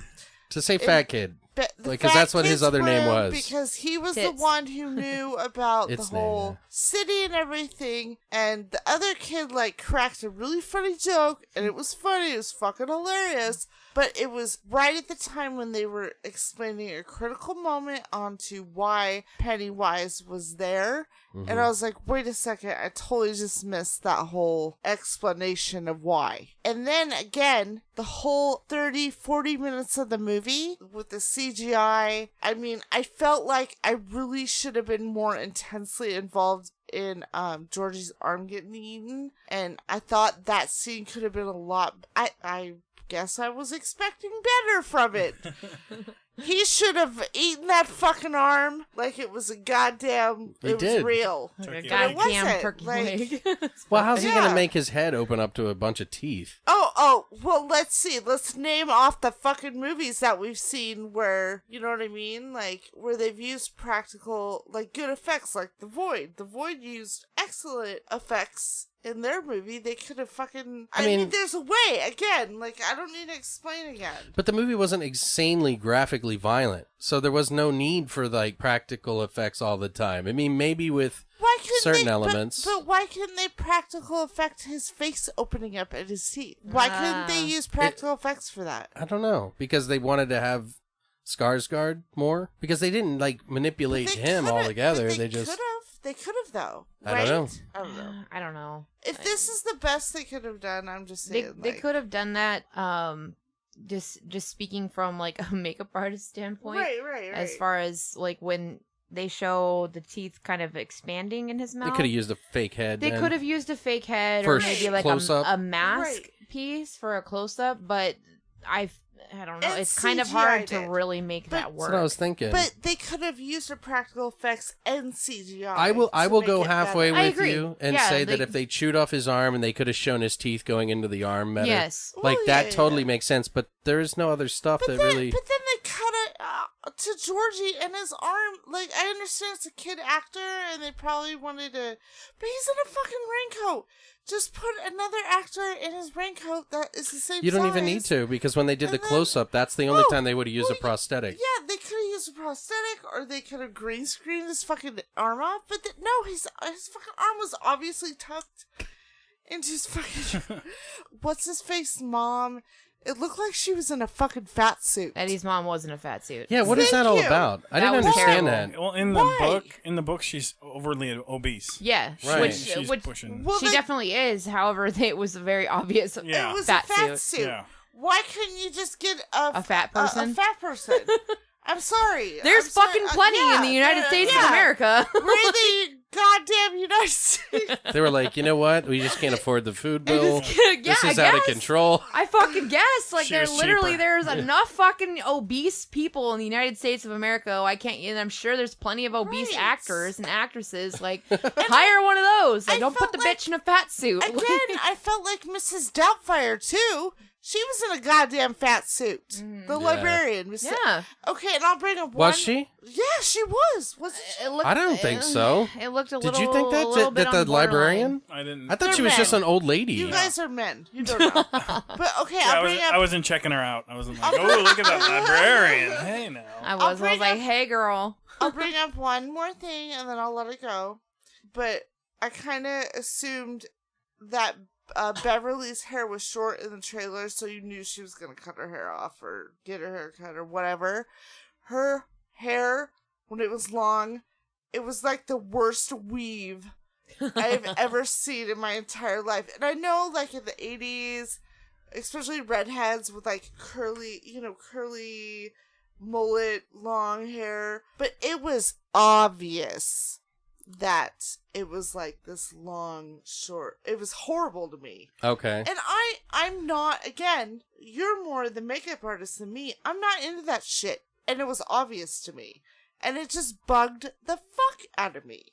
To say fat kid. Because that's what his other name was. Because he was Tits. the one who knew about the Its whole name. city and everything. And the other kid, like, cracked a really funny joke. And it was funny. It was fucking hilarious. But it was right at the time when they were explaining a critical moment onto why Pennywise was there. Mm-hmm. And I was like, wait a second, I totally just missed that whole explanation of why. And then again, the whole 30-40 minutes of the movie with the CGI, I mean, I felt like I really should have been more intensely involved in Georgie's arm getting eaten. And I thought that scene could have been a lot... I guess I was expecting better from it. He should have eaten that fucking arm like it was a goddamn... He it was did. real. Turkey But it leg. wasn't. Goddamn turkey Like- leg. Well, how's he Yeah. gonna make his head open up to a bunch of teeth? Oh, well, let's see. Let's name off the fucking movies that we've seen where, you know what I mean? Like, where they've used practical, like, good effects, like The Void. The Void used excellent effects in their movie. They could have fucking... I mean, there's a way. Again, like, I don't need to explain again. But the movie wasn't insanely graphically violent, so there was no need for, like, practical effects all the time. I mean, maybe with Why couldn't certain they, elements. But why couldn't they practical effect his face opening up and his teeth? Why couldn't they use practical effects for that? I don't know, because they wanted to have Skarsgård more? Because they didn't, like, manipulate him altogether. They just... They could have, though. I Right? don't know. I don't know. I don't know. If this is the best they could have done, I'm just saying. They could have done that. Just speaking from like a makeup artist standpoint, right. as far as like when they show the teeth kind of expanding in his They mouth, could have used a fake head. They then. could have used a fake head For or a maybe like close-up. a mask Right. piece for a close up, but I don't know. And It's kind of CGI'd hard to it. really make that That's work. what I was thinking. But they could have used the practical effects and CGI. I to will make go it halfway better. I with agree. you and Yeah, say that they- if they chewed off his arm and they could have shown his teeth going into the arm better, Yes. like Well, that yeah, totally yeah. makes sense. But there is no other stuff But that then, really. but then they cut it to Georgie and his arm. Like, I understand it's a kid actor and they probably wanted to. But he's in a fucking raincoat. Just put another actor in his raincoat that is the same You don't size. even need to, because when they did the And then- close up, that's the only No, time they would have used a well, prosthetic. Yeah, they could have used a prosthetic, or they could have green screened his fucking arm off. But no, his fucking arm was obviously tucked into his fucking what's his face mom. It looked like she was in a fucking fat suit. Eddie's mom wasn't a fat suit. Yeah, what is Thank that all you. about? I That didn't was understand terrible. that. Well, Why? in the book, she's overly obese. Yeah, Right. She's which pushing. Well, she they- definitely is. However, it was very obvious. Yeah. It was Fat a fat suit. suit. Yeah. Why couldn't you just get A fat person? A fat person. I'm sorry. There's I'm sorry. fucking plenty in the United States of America. We're in the goddamn United States. They were like, you know what? We just can't afford the food bill. Yeah, This is I out of guess. control. I fucking guess. Like, She there was literally, cheaper. there's enough fucking obese people in the United States of America. I can't, and I'm sure there's plenty of obese Right. actors and actresses. Like, hire one of those. Like, I don't put the felt like- bitch in a fat suit. Again, I felt like Mrs. Doubtfire too. She was in a goddamn fat suit. The librarian. Mrs. yeah. Okay, and I'll bring up one. Was she? Yeah, she was. Was she? It looked, I don't think so. It looked a Did little. you think a little bit that on the borderline. librarian? I didn't. I thought They're she was just men. an old lady. You guys are men. You don't know. But okay, Yeah, I'll bring up. I wasn't checking her out. I wasn't like, oh, look at that librarian. Hey, now. I was bring like, up- hey, girl. I'll bring up one more thing and then I'll let it go. But I kind of assumed that Beverly's hair was short in the trailer, so you knew she was going to cut her hair off or get her hair cut or whatever. Her hair, when it was long, it was like the worst weave I've ever seen in my entire life. And I know, like, in the 80s, especially redheads with, like, curly mullet, long hair. But it was obvious that it was like this long, short. It was horrible to me. Okay. And I'm not, again, you're more the makeup artist than me. I'm not into that shit. And it was obvious to me. And it just bugged the fuck out of me.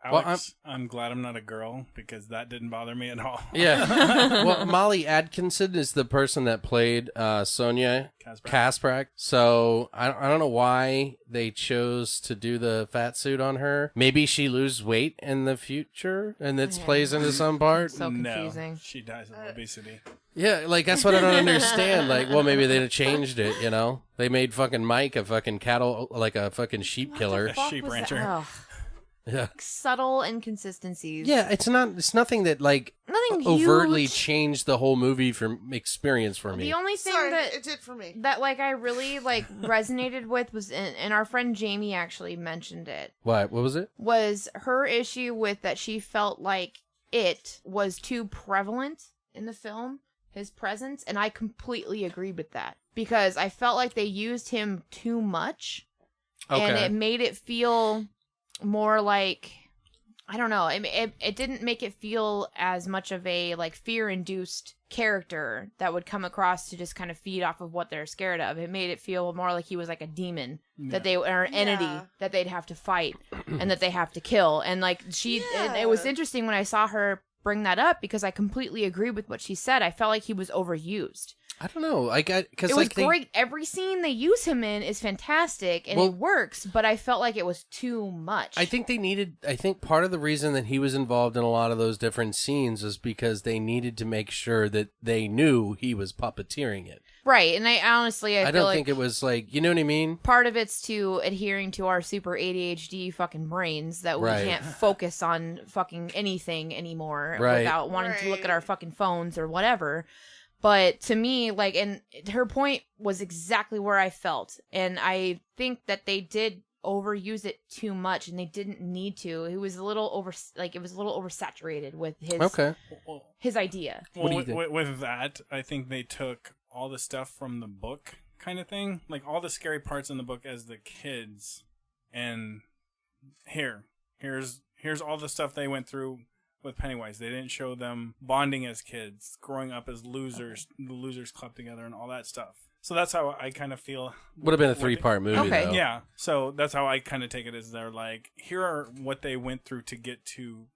Alex, I'm glad I'm not a girl because that didn't bother me at all. Yeah. Well, Molly Atkinson is the person that played Sonia Kasprak. So I don't know why they chose to do the fat suit on her. Maybe she loses weight in the future and it plays into some part. So confusing. No, she dies of obesity. Yeah, like that's what I don't understand. Like, well, maybe they'd have changed it, you know? They made fucking Mike a fucking cattle, like a fucking sheep killer. A sheep rancher. Yeah. Subtle inconsistencies. Yeah, it's nothing that like Nothing overtly huge. changed the whole movie from experience for me. The only thing Sorry, that it did for me. that like I really like resonated with was and our friend Jamie actually mentioned it, What was it? was her issue with that she felt like it was too prevalent in the film, his presence, and I completely agree with that because I felt like they used him too much and it made it feel more like, I don't know, it didn't make it feel as much of a like fear-induced character that would come across to just kind of feed off of what they're scared of. It made it feel more like he was like a demon that they or an entity that they'd have to fight and that they have to kill. And like it was interesting when I saw her bring that up because I completely agree with what she said. I felt like he was overused. I don't know. Because it was great. Every scene they use him in is fantastic and it works, but I felt like it was too much. I think part of the reason that he was involved in a lot of those different scenes is because they needed to make sure that they knew he was puppeteering it. Right, and I honestly, I feel don't think it was like, you know what I mean? Part of it's to adhering to our super ADHD fucking brains that we can't focus on fucking anything anymore without wanting to look at our fucking phones or whatever. But to me, like, and her point was exactly where I felt. And I think that they did overuse it too much and they didn't need to. It was a little oversaturated with his idea. Well, with that, I think they took all the stuff from the book kind of thing, like all the scary parts in the book as the kids, and here's all the stuff they went through with Pennywise. They didn't show them bonding as kids, growing up as losers, the Losers Club together, and all that stuff. So that's how I kind of feel. Would have been a 3-part movie, though. Yeah, so that's how I kind of take it, is they're like, here are what they went through to get to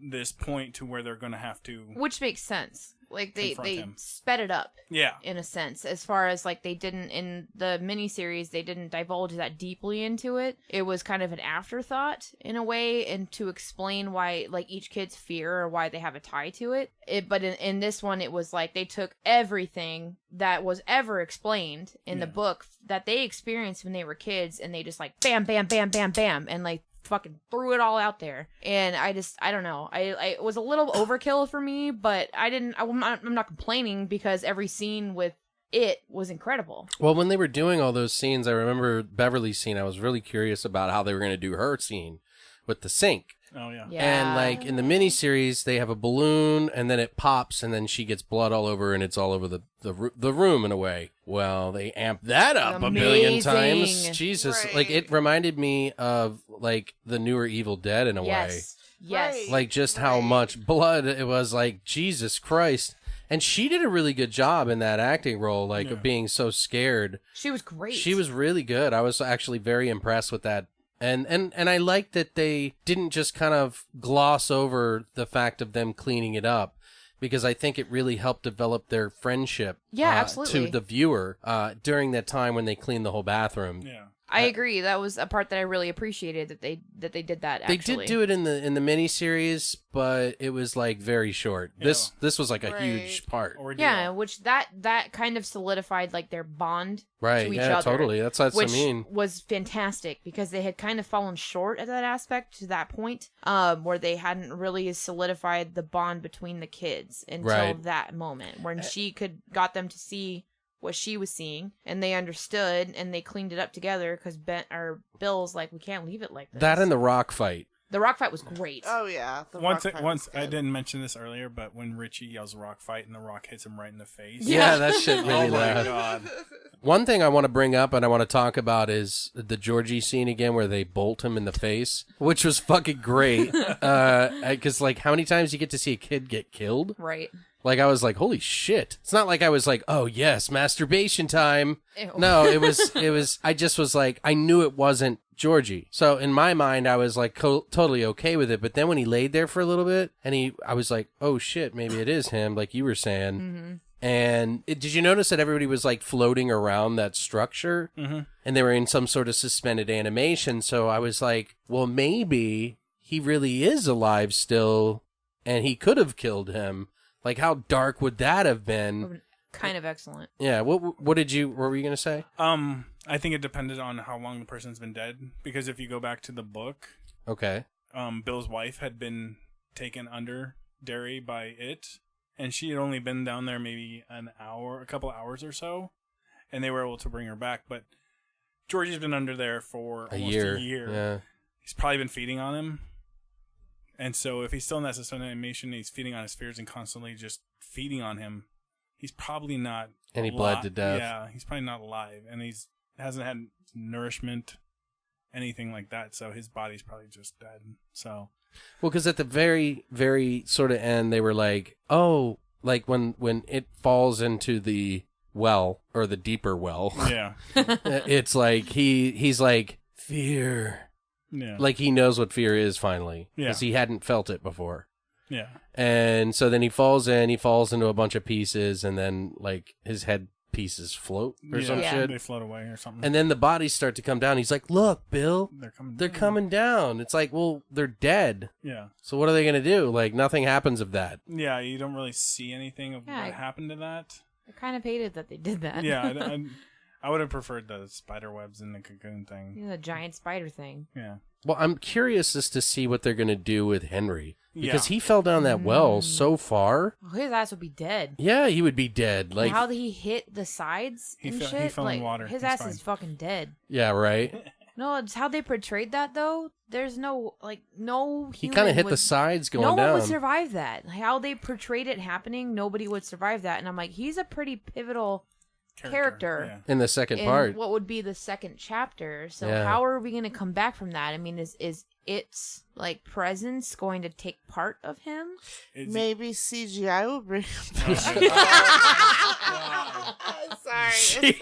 this point to where they're going to have to... Which makes sense. Like, they sped it up. Yeah. In a sense. As far as, like, they didn't, in the miniseries, they didn't divulge that deeply into it. It was kind of an afterthought, in a way, and to explain why, like, each kid's fear or why they have a tie to it. But in this one, it was like, they took everything that was ever explained in the book that they experienced when they were kids, and they just, like, bam, bam, bam, bam, bam, and, like, fucking threw it all out there. And I don't know, I it was a little overkill for me, but I'm not complaining because every scene with it was incredible. Well, when they were doing all those scenes, I remember Beverly's scene, I was really curious about how they were going to do her scene with the sink. Oh, yeah. And, like, in the miniseries, they have a balloon, and then it pops, and then she gets blood all over, and it's all over the room, in a way. Well, they amped that up a billion times. Jesus. Right. Like, it reminded me of, like, the newer Evil Dead, in a way. Yes. Right. Like, just how much blood it was, like, Jesus Christ. And she did a really good job in that acting role, like, of being so scared. She was great. She was really good. I was actually very impressed with that. And I like that they didn't just kind of gloss over the fact of them cleaning it up, because I think it really helped develop their friendship absolutely. to the viewer during that time when they cleaned the whole bathroom. Yeah. I agree. That was a part that I really appreciated that they did that. Actually, they did do it in the miniseries, but it was like very short. Yeah. This was like a huge part. Yeah, which that kind of solidified like their bond to each other. Totally. That's what I mean. Which was fantastic because they had kind of fallen short at that aspect to that point, where they hadn't really solidified the bond between the kids until that moment when she got them to see what she was seeing, and they understood, and they cleaned it up together because Bill's like, we can't leave it like this. That and the rock fight. The rock fight was great. Oh yeah. Once I didn't mention this earlier, but when Richie yells rock fight and the rock hits him right in the face. Yeah, that shit really oh my loud. God. One thing I want to bring up and I want to talk about is the Georgie scene again where they bolt him in the face, which was fucking great. Because like, how many times you get to see a kid get killed? Right. Like, I was like, holy shit. It's not like I was like, oh yes, masturbation time. Ew. No, it was, I just was like, I knew it wasn't Georgie. So in my mind, I was like totally okay with it. But then when he laid there for a little bit, and I was like, oh shit, maybe it is him, like you were saying. Mm-hmm. And did you notice that everybody was like floating around that structure? Mm-hmm. And they were in some sort of suspended animation. So I was like, well, maybe he really is alive still, and he could have killed him. Like, how dark would that have been? Kind of excellent. Yeah. What were you gonna say? I think it depended on how long the person's been dead. Because if you go back to the book, Okay. Bill's wife had been taken under Derry by it, and she had only been down there maybe a couple hours or so, and they were able to bring her back. But Georgie's been under there for almost a year. Yeah. He's probably been feeding on him. And so if he's still in that suspended animation, he's feeding on his fears and constantly just feeding on him, he's probably not And he bled to death. Yeah, he's probably not alive. And hasn't had nourishment, anything like that. So his body's probably just dead. So, Well, because at the very, very sort of end, they were like, oh, like when it falls into the well, or the deeper well, yeah. it's like he's like, fear. Yeah. Like he knows what fear is finally. Yeah. Because he hadn't felt it before. Yeah. And so then he falls into a bunch of pieces, and then like his head pieces float or some Yeah. shit. They float away or something. And then the bodies start to come down. He's like, look, Bill, They're coming coming down. It's like, well, they're dead. Yeah. So what are they going to do? Like, nothing happens of that. Yeah, you don't really see anything of Yeah, what happened to that. I kind of hated that they did that. Yeah, I would have preferred the spider webs and the cocoon thing. You know, the giant spider thing. Yeah. Well, I'm curious as to see what they're going to do with Henry. Because Yeah. he fell down that well so far. Oh, his ass would be dead. Yeah, he would be dead. Like, How he hit the sides He and fell- shit. he fell in like, water. His He's ass fine. is fucking dead. yeah, right? No, it's how they portrayed that though. There's no no. He human kind of hit would, the sides going No down. one would survive that. How they portrayed it happening, nobody would survive that. And I'm like, he's a pretty pivotal character. in the second in part. what would be the second chapter. So Yeah. how are we going to come back from that? I mean, is its like presence going to take part of him? Maybe CGI will bring him Sorry.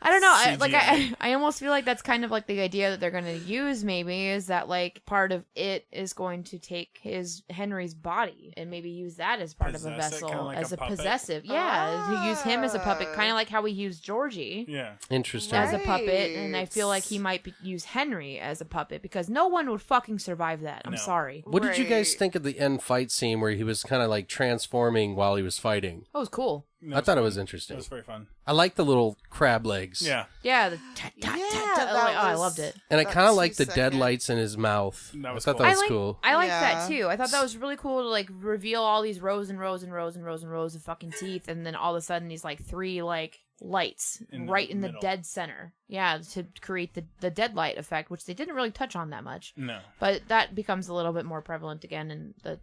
I don't know. CGI. I almost feel like that's kind of like the idea that they're going to use. Maybe is that like part of it is going to take Henry's body and maybe use that as part of a Possess it, vessel, kinda like as a a puppet? possessive. Yeah, to use him as a puppet, kind of like how we use Georgie. Yeah. Interesting. As a puppet, and I Right. feel like he might use Henry as a puppet because no one would fucking survive that. I'm No. sorry. What did you guys Right. think of the end fight scene where he was kind of like transforming while he was fighting? That was cool. I thought it was It interesting. was very fun. I like the little crab legs. Yeah. Yeah, the tat, tat, Yeah, tat, tat. that I was- loved it. And I That kind of like the 2 dead second. lights in his mouth. That was I thought cool. that was I like, cool. I liked Yeah. that too. I thought that was really cool to like reveal all these rows and rows and rows and rows and rows of fucking teeth, and then all of a sudden these like 3 like lights In the right in the middle. dead center. Yeah, to create the dead light effect, which they didn't really touch on that much, No. but that becomes a little bit more prevalent again in the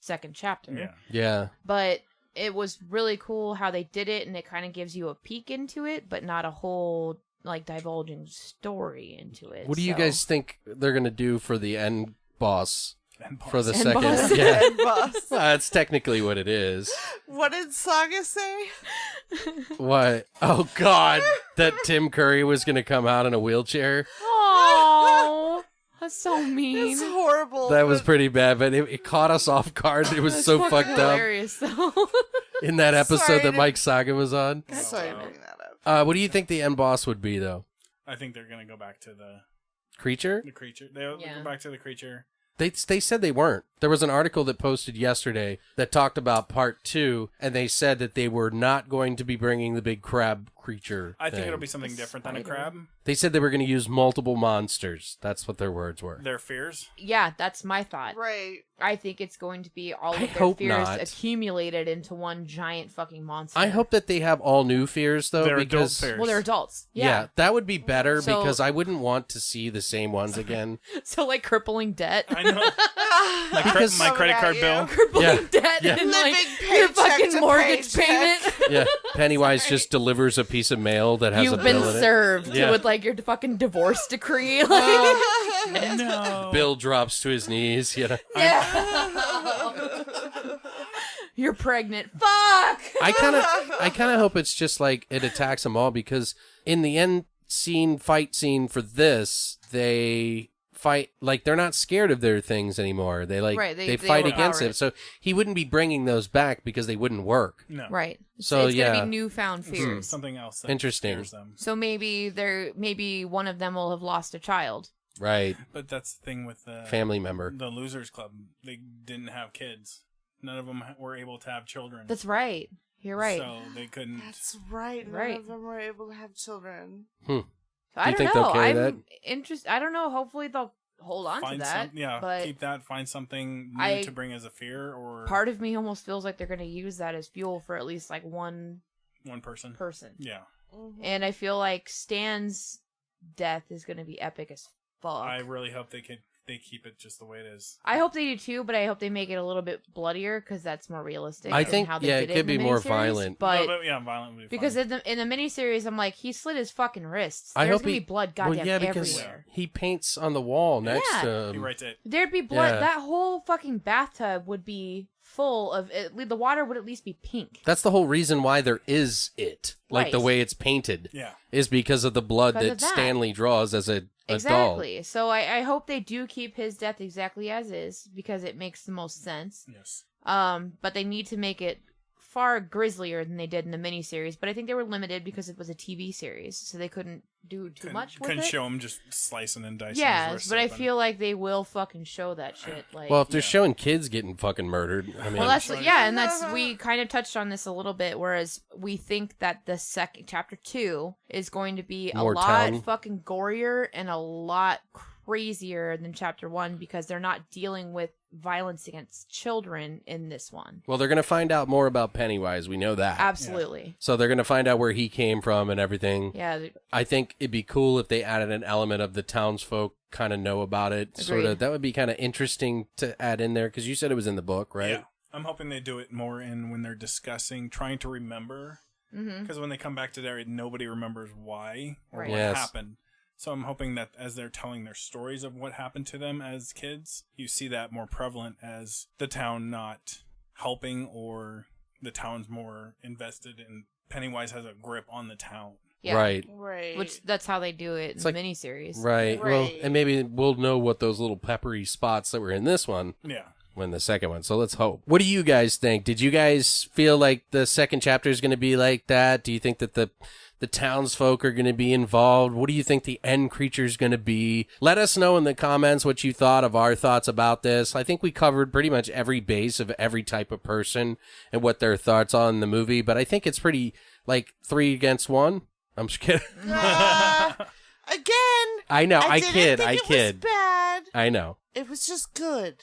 second chapter. Yeah. Yeah. But it was really cool how they did it, and it kind of gives you a peek into it, but not a whole like divulging story into it. What do you So- guys think they're going to do for the end boss And for the End second? boss. Yeah. End boss. Well, that's technically what it is. What did Saga say? What? Oh, God. That Tim Curry was going to come out in a wheelchair? Oh, that's so mean. It's horrible. That was but- pretty bad, but it caught us off guard. It was That's so fucking fucked up hilarious, though. in that episode Sorry that to- Mike Saga was on. Sorry to bring that up. What do you think the end boss would be, though? I think they're gonna go back to the Creature? creature. They'll Yeah. go back to the creature. They said they weren't. There was an article that posted yesterday that talked about part 2, and they said that they were not going to be bringing the big crab creature. I think thing. it'll be something different than a Spider. crab. They said they were going to use multiple monsters. That's what their words were. Their fears. Yeah, that's my thought. Right. I think it's going to be all of I their hope fears not. accumulated into one giant fucking monster. I hope that they have all new fears, though, Their adult because fears. Well, they're adults. yeah, Yeah. that would be better So- because I wouldn't want to see the same ones again. So like crippling debt. I know. Because- my credit card bill. crippling Yeah. debt Yeah. and like Living your paycheck fucking to mortgage paycheck. payment. Yeah, Pennywise just delivers a piece of mail that has a You've been bill in it. served Yeah. with like your fucking divorce decree. Like, No. Bill drops to his knees. You know, you're pregnant. Fuck. I kind of hope it's just like it attacks them all because in the end fight scene for this, they fight like they're not scared of their things anymore. They they fight against it. So he wouldn't be bringing those back because they wouldn't work. No. Right. So it's gonna be newfound fears. Something else that Interesting. scares them. So maybe one of them will have lost a child. Right. But that's the thing with the family member. The Losers Club. They didn't have kids. None of them were able to have children. That's right. You're right. So they couldn't. That's right. None of them were able to have children. So I don't think know. they'll carry I'm interested. I don't know. Hopefully they'll hold on to that. But keep that. Find something new to bring as a fear. Or part of me almost feels like they're going to use that as fuel for at least like one person. Yeah. Mm-hmm. And I feel like Stan's death is going to be epic as fuck. I really hope they keep it just the way it is. I hope they do too, but I hope they make it a little bit bloodier because that's more realistic. I think how they did it could be more violent. But violent would be because fine. in the miniseries, I'm like, he slit his fucking wrists. I There's hope gonna be blood goddamn because everywhere. he paints on the wall next to him. He writes it. There'd be blood. Yeah. That whole fucking bathtub would be full of the water would at least be pink. That's the whole reason why there is it. Like the Right. way it's painted. Yeah. Is because of the blood Because that of that. Stanley draws as a doll. Exactly. So I hope they do keep his death exactly as is because it makes the most sense. Yes. But they need to make it far grislier than they did in the miniseries. But I think they were limited because it was a TV series, so they couldn't do too much with Couldn't it. show him just slicing and dicing. Yeah, his wrists but I open. feel like they will fucking show that shit. Like, Well, if they're showing kids getting fucking murdered, I mean, well, we kind of touched on this a little bit. Whereas we think that the second chapter 2 is going to be More a lot town. fucking gorier and a lot crazier than chapter 1 because they're not dealing with violence against children in this one. well, they're going to find out more about Pennywise. We know that. Absolutely. So they're going to find out where he came from and everything. Yeah. I think it'd be cool if they added an element of the townsfolk kind of know about it. Sort of. Agreed. That would be kind of interesting to add in there because you said it was in the book, right? Yeah. I'm hoping they do it more in when they're discussing, trying to remember. Because when they come back to there, nobody remembers why or Right. what Yes. happened. So I'm hoping that as they're telling their stories of what happened to them as kids, you see that more prevalent as the town not helping or the town's more invested in Pennywise has a grip on the town. Yeah. Right. Right. Which that's how they do it in It's the like- miniseries. Right. Well, Right. and maybe we'll know what those little peppery spots that were in this one Yeah. when the second one. So let's hope. What do you guys think? Did you guys feel like the second chapter is going to be like that? Do you think that the townsfolk are going to be involved? What do you think the end creature is going to be? Let us know in the comments what you thought of our thoughts about this. I think we covered pretty much every base of every type of person and what their thoughts on the movie, but I think it's pretty like 3 against 1. I'm just kidding. Again. I know. I didn't kid. think I it kid. Was bad. I know. It was just good.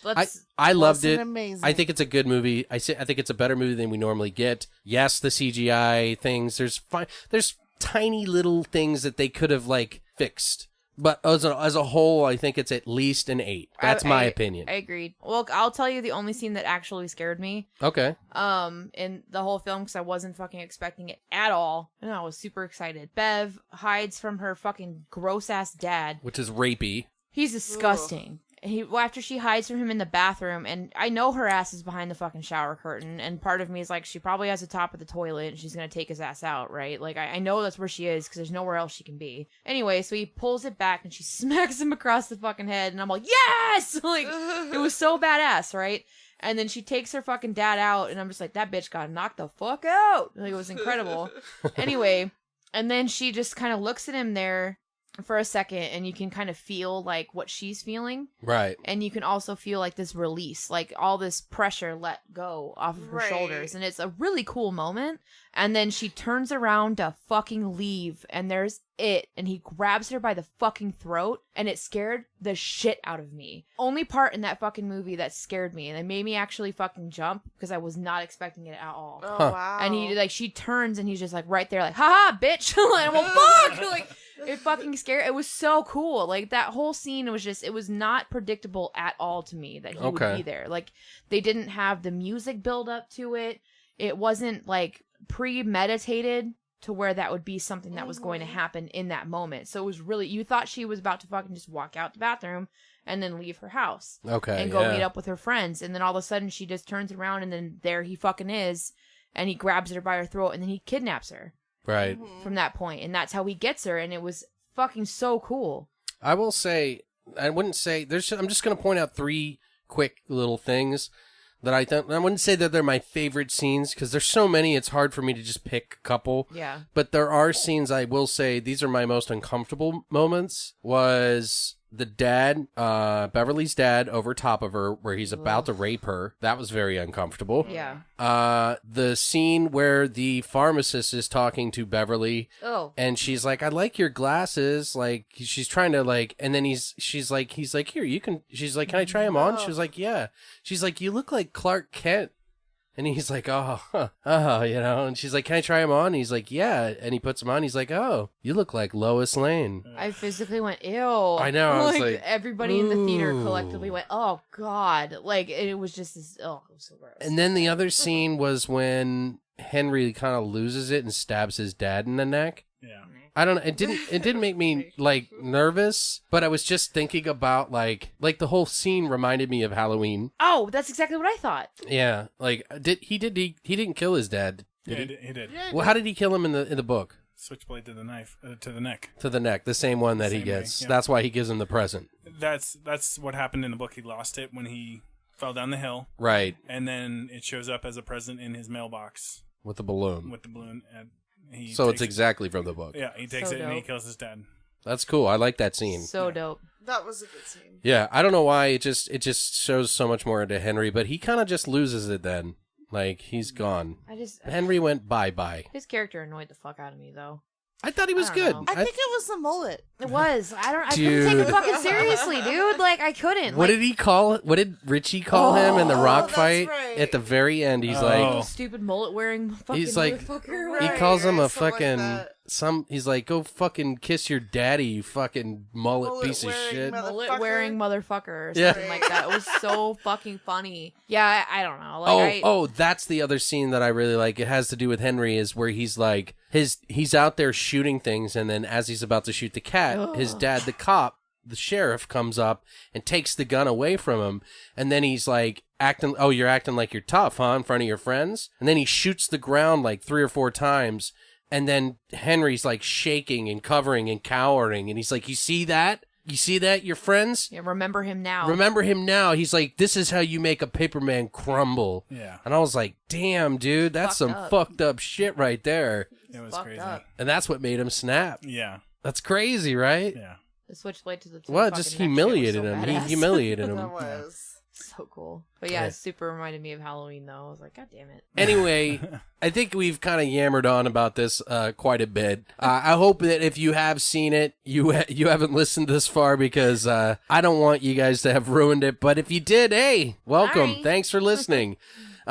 I loved Wasn't it. amazing. I think it's a good movie. I think it's a better movie than we normally get. Yes, the CGI things. There's tiny little things that they could have like fixed. But as a whole, I think it's at least an 8. That's my opinion. I agreed. Well, I'll tell you the only scene that actually scared me Okay. in the whole film because I wasn't fucking expecting it at all, and I was super excited. Bev hides from her fucking gross ass dad. Which is rapey. He's disgusting. After she hides from him in the bathroom, and I know her ass is behind the fucking shower curtain, and part of me is like, she probably has the top of the toilet, and she's gonna take his ass out, right? Like, I know that's where she is, because there's nowhere else she can be. Anyway, so he pulls it back, and she smacks him across the fucking head, and I'm like, yes! Like, it was so badass, right? And then she takes her fucking dad out, and I'm just like, that bitch got knocked the fuck out! Like, it was incredible. Anyway, and then she just kind of looks at him there for a second, and you can kind of feel like what she's feeling, Right. and you can also feel like this release, like all this pressure let go off of her Right. shoulders, and it's a really cool moment. And then she turns around to fucking leave, and there's it, and he grabs her by the fucking throat, and it scared the shit out of me. Only part in that fucking movie that scared me, and it made me actually fucking jump because I was not expecting it at all. Oh, Huh. wow. And he she turns, and he's just like right there, like, haha, bitch. And I'm like, fuck! Like, it fucking scared. It was so cool. Like, that whole scene was just, it was not predictable at all to me that he would be there. Like, they didn't have the music build up to it. It wasn't like premeditated to where that would be something that was going to happen in that moment. So it was really, you thought she was about to fucking just walk out the bathroom and then leave her house. Okay. And go meet up with her friends. And then all of a sudden she just turns around, and then there he fucking is. And he grabs her by her throat, and then he kidnaps her Right. from that point. And that's how he gets her. And it was fucking so cool. I will say, I wouldn't say I'm just going to point out 3 quick little things that I wouldn't say that they're my favorite scenes because there's so many. It's hard for me to just pick a couple. Yeah. But there are scenes I will say these are my most uncomfortable moments. Was the dad, Beverly's dad, over top of her where he's about to rape her. That was very uncomfortable. Yeah. The scene where the pharmacist is talking to Beverly. Oh. And she's like, I like your glasses. Like, she's trying to like, and then he's like, here, you can, she's like, can I try them on? She was like, yeah. She's like, you look like Clark Kent. And he's like, and she's like, can I try him on? And he's like, yeah. And he puts him on. He's like, oh, you look like Lois Lane. I physically went, ew. I know. I was like, everybody in the theater ooh. collectively went, oh, God. Like, it was just this, it was so gross. And then the other scene was when Henry kind of loses it and stabs his dad in the neck. Yeah. I don't know. It didn't make me like nervous, but I was just thinking about like the whole scene reminded me of Halloween. Oh, that's exactly what I thought. Yeah, like he didn't kill his dad. He did. Well, how did he kill him in the book? Switchblade to the knife, to the neck. To the neck, the same one that he Same gets. way, yeah. That's why he gives him the present. That's what happened in the book. He lost it when he fell down the hill. Right. And then it shows up as a present in his mailbox With the balloon. with the balloon. And So it's exactly from the book. Yeah, he takes So it and he dope. kills his dad. That's cool. I like that scene. So dope. That was a good scene. Yeah, I don't know why it just shows so much more into Henry, but he kind of just loses it then. Like he's gone. Henry went bye-bye. His character annoyed the fuck out of me, though. I thought he was I good. don't know. I think it was the mullet. It was. I couldn't take it fucking seriously, dude. Like, I couldn't. What did he call it? What did Richie call him in the rock that's fight? right. At the very end, he's Oh. like, Stupid mullet wearing fucking He's like- motherfucker. he Right, calls him a something like fucking that. he's like, go fucking kiss your daddy, you fucking mullet piece of Mullet-wearing shit. Mullet wearing motherfucker or Yeah. something like that. It was so fucking funny. Yeah, I don't know. Like, That's the other scene that I really like. It has to do with Henry is where he's like he's out there shooting things, and then as he's about to shoot the cat, his dad, the cop, the sheriff, comes up and takes the gun away from him, and then he's like you're acting like you're tough, huh, in front of your friends? And then he shoots the ground like 3 or 4 times, and then Henry's like shaking and covering and cowering, and he's like, you see that? You see that, your friends? yeah, remember him now. Remember him now. He's like, this is how you make a paper man crumble. Yeah, And I was like, damn, dude, that's some Fucked up. fucked up shit right there. it was Fucked crazy. up. And that's what made him snap. Yeah, That's crazy, right? yeah. The switchblade to the Well, it fucking just neck shit was humiliated so him. He badass. humiliated him. That was. So cool. But yeah, Yeah. it super reminded me of Halloween, though. I was like, God damn it. Anyway, I think we've kind of yammered on about this quite a bit. I hope that if you have seen it, you haven't listened this far because I don't want you guys to have ruined it. But if you did, hey, welcome. Hi. Thanks for listening.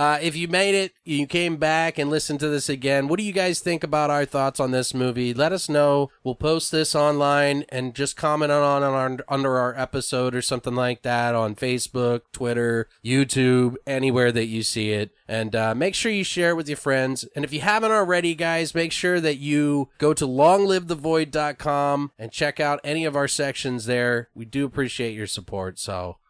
If you made it, you came back and listened to this again, what do you guys think about our thoughts on this movie? Let us know. We'll post this online and just comment under our episode or something like that on Facebook, Twitter, YouTube, anywhere that you see it. And make sure you share it with your friends. And if you haven't already, guys, make sure that you go to longlivethevoid.com and check out any of our sections there. We do appreciate your support.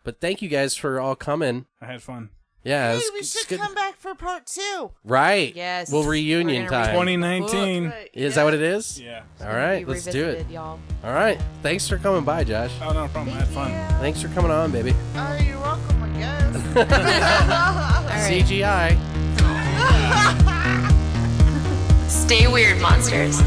But thank you guys for all coming. I had fun. Yeah, Hey, it's, we it's should good. come back for part 2. Right. Yes. Well, reunion We're gonna time. 2019. Right, Is yeah. that what it is? Yeah. All right, Be let's do it. revisited, y'all. All right. Thanks for coming by, Josh. Oh, no problem. I had fun. Thanks for coming on, baby. Oh, you're welcome, I guess. All right. CGI. Stay weird, monsters.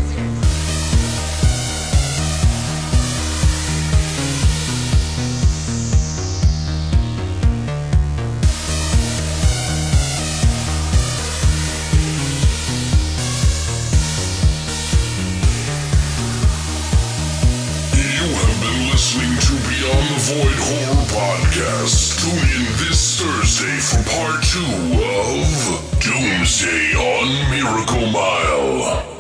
You have been listening to Beyond the Void Horror Podcast. Tune in this Thursday for part 2 of Doomsday on Miracle Mile.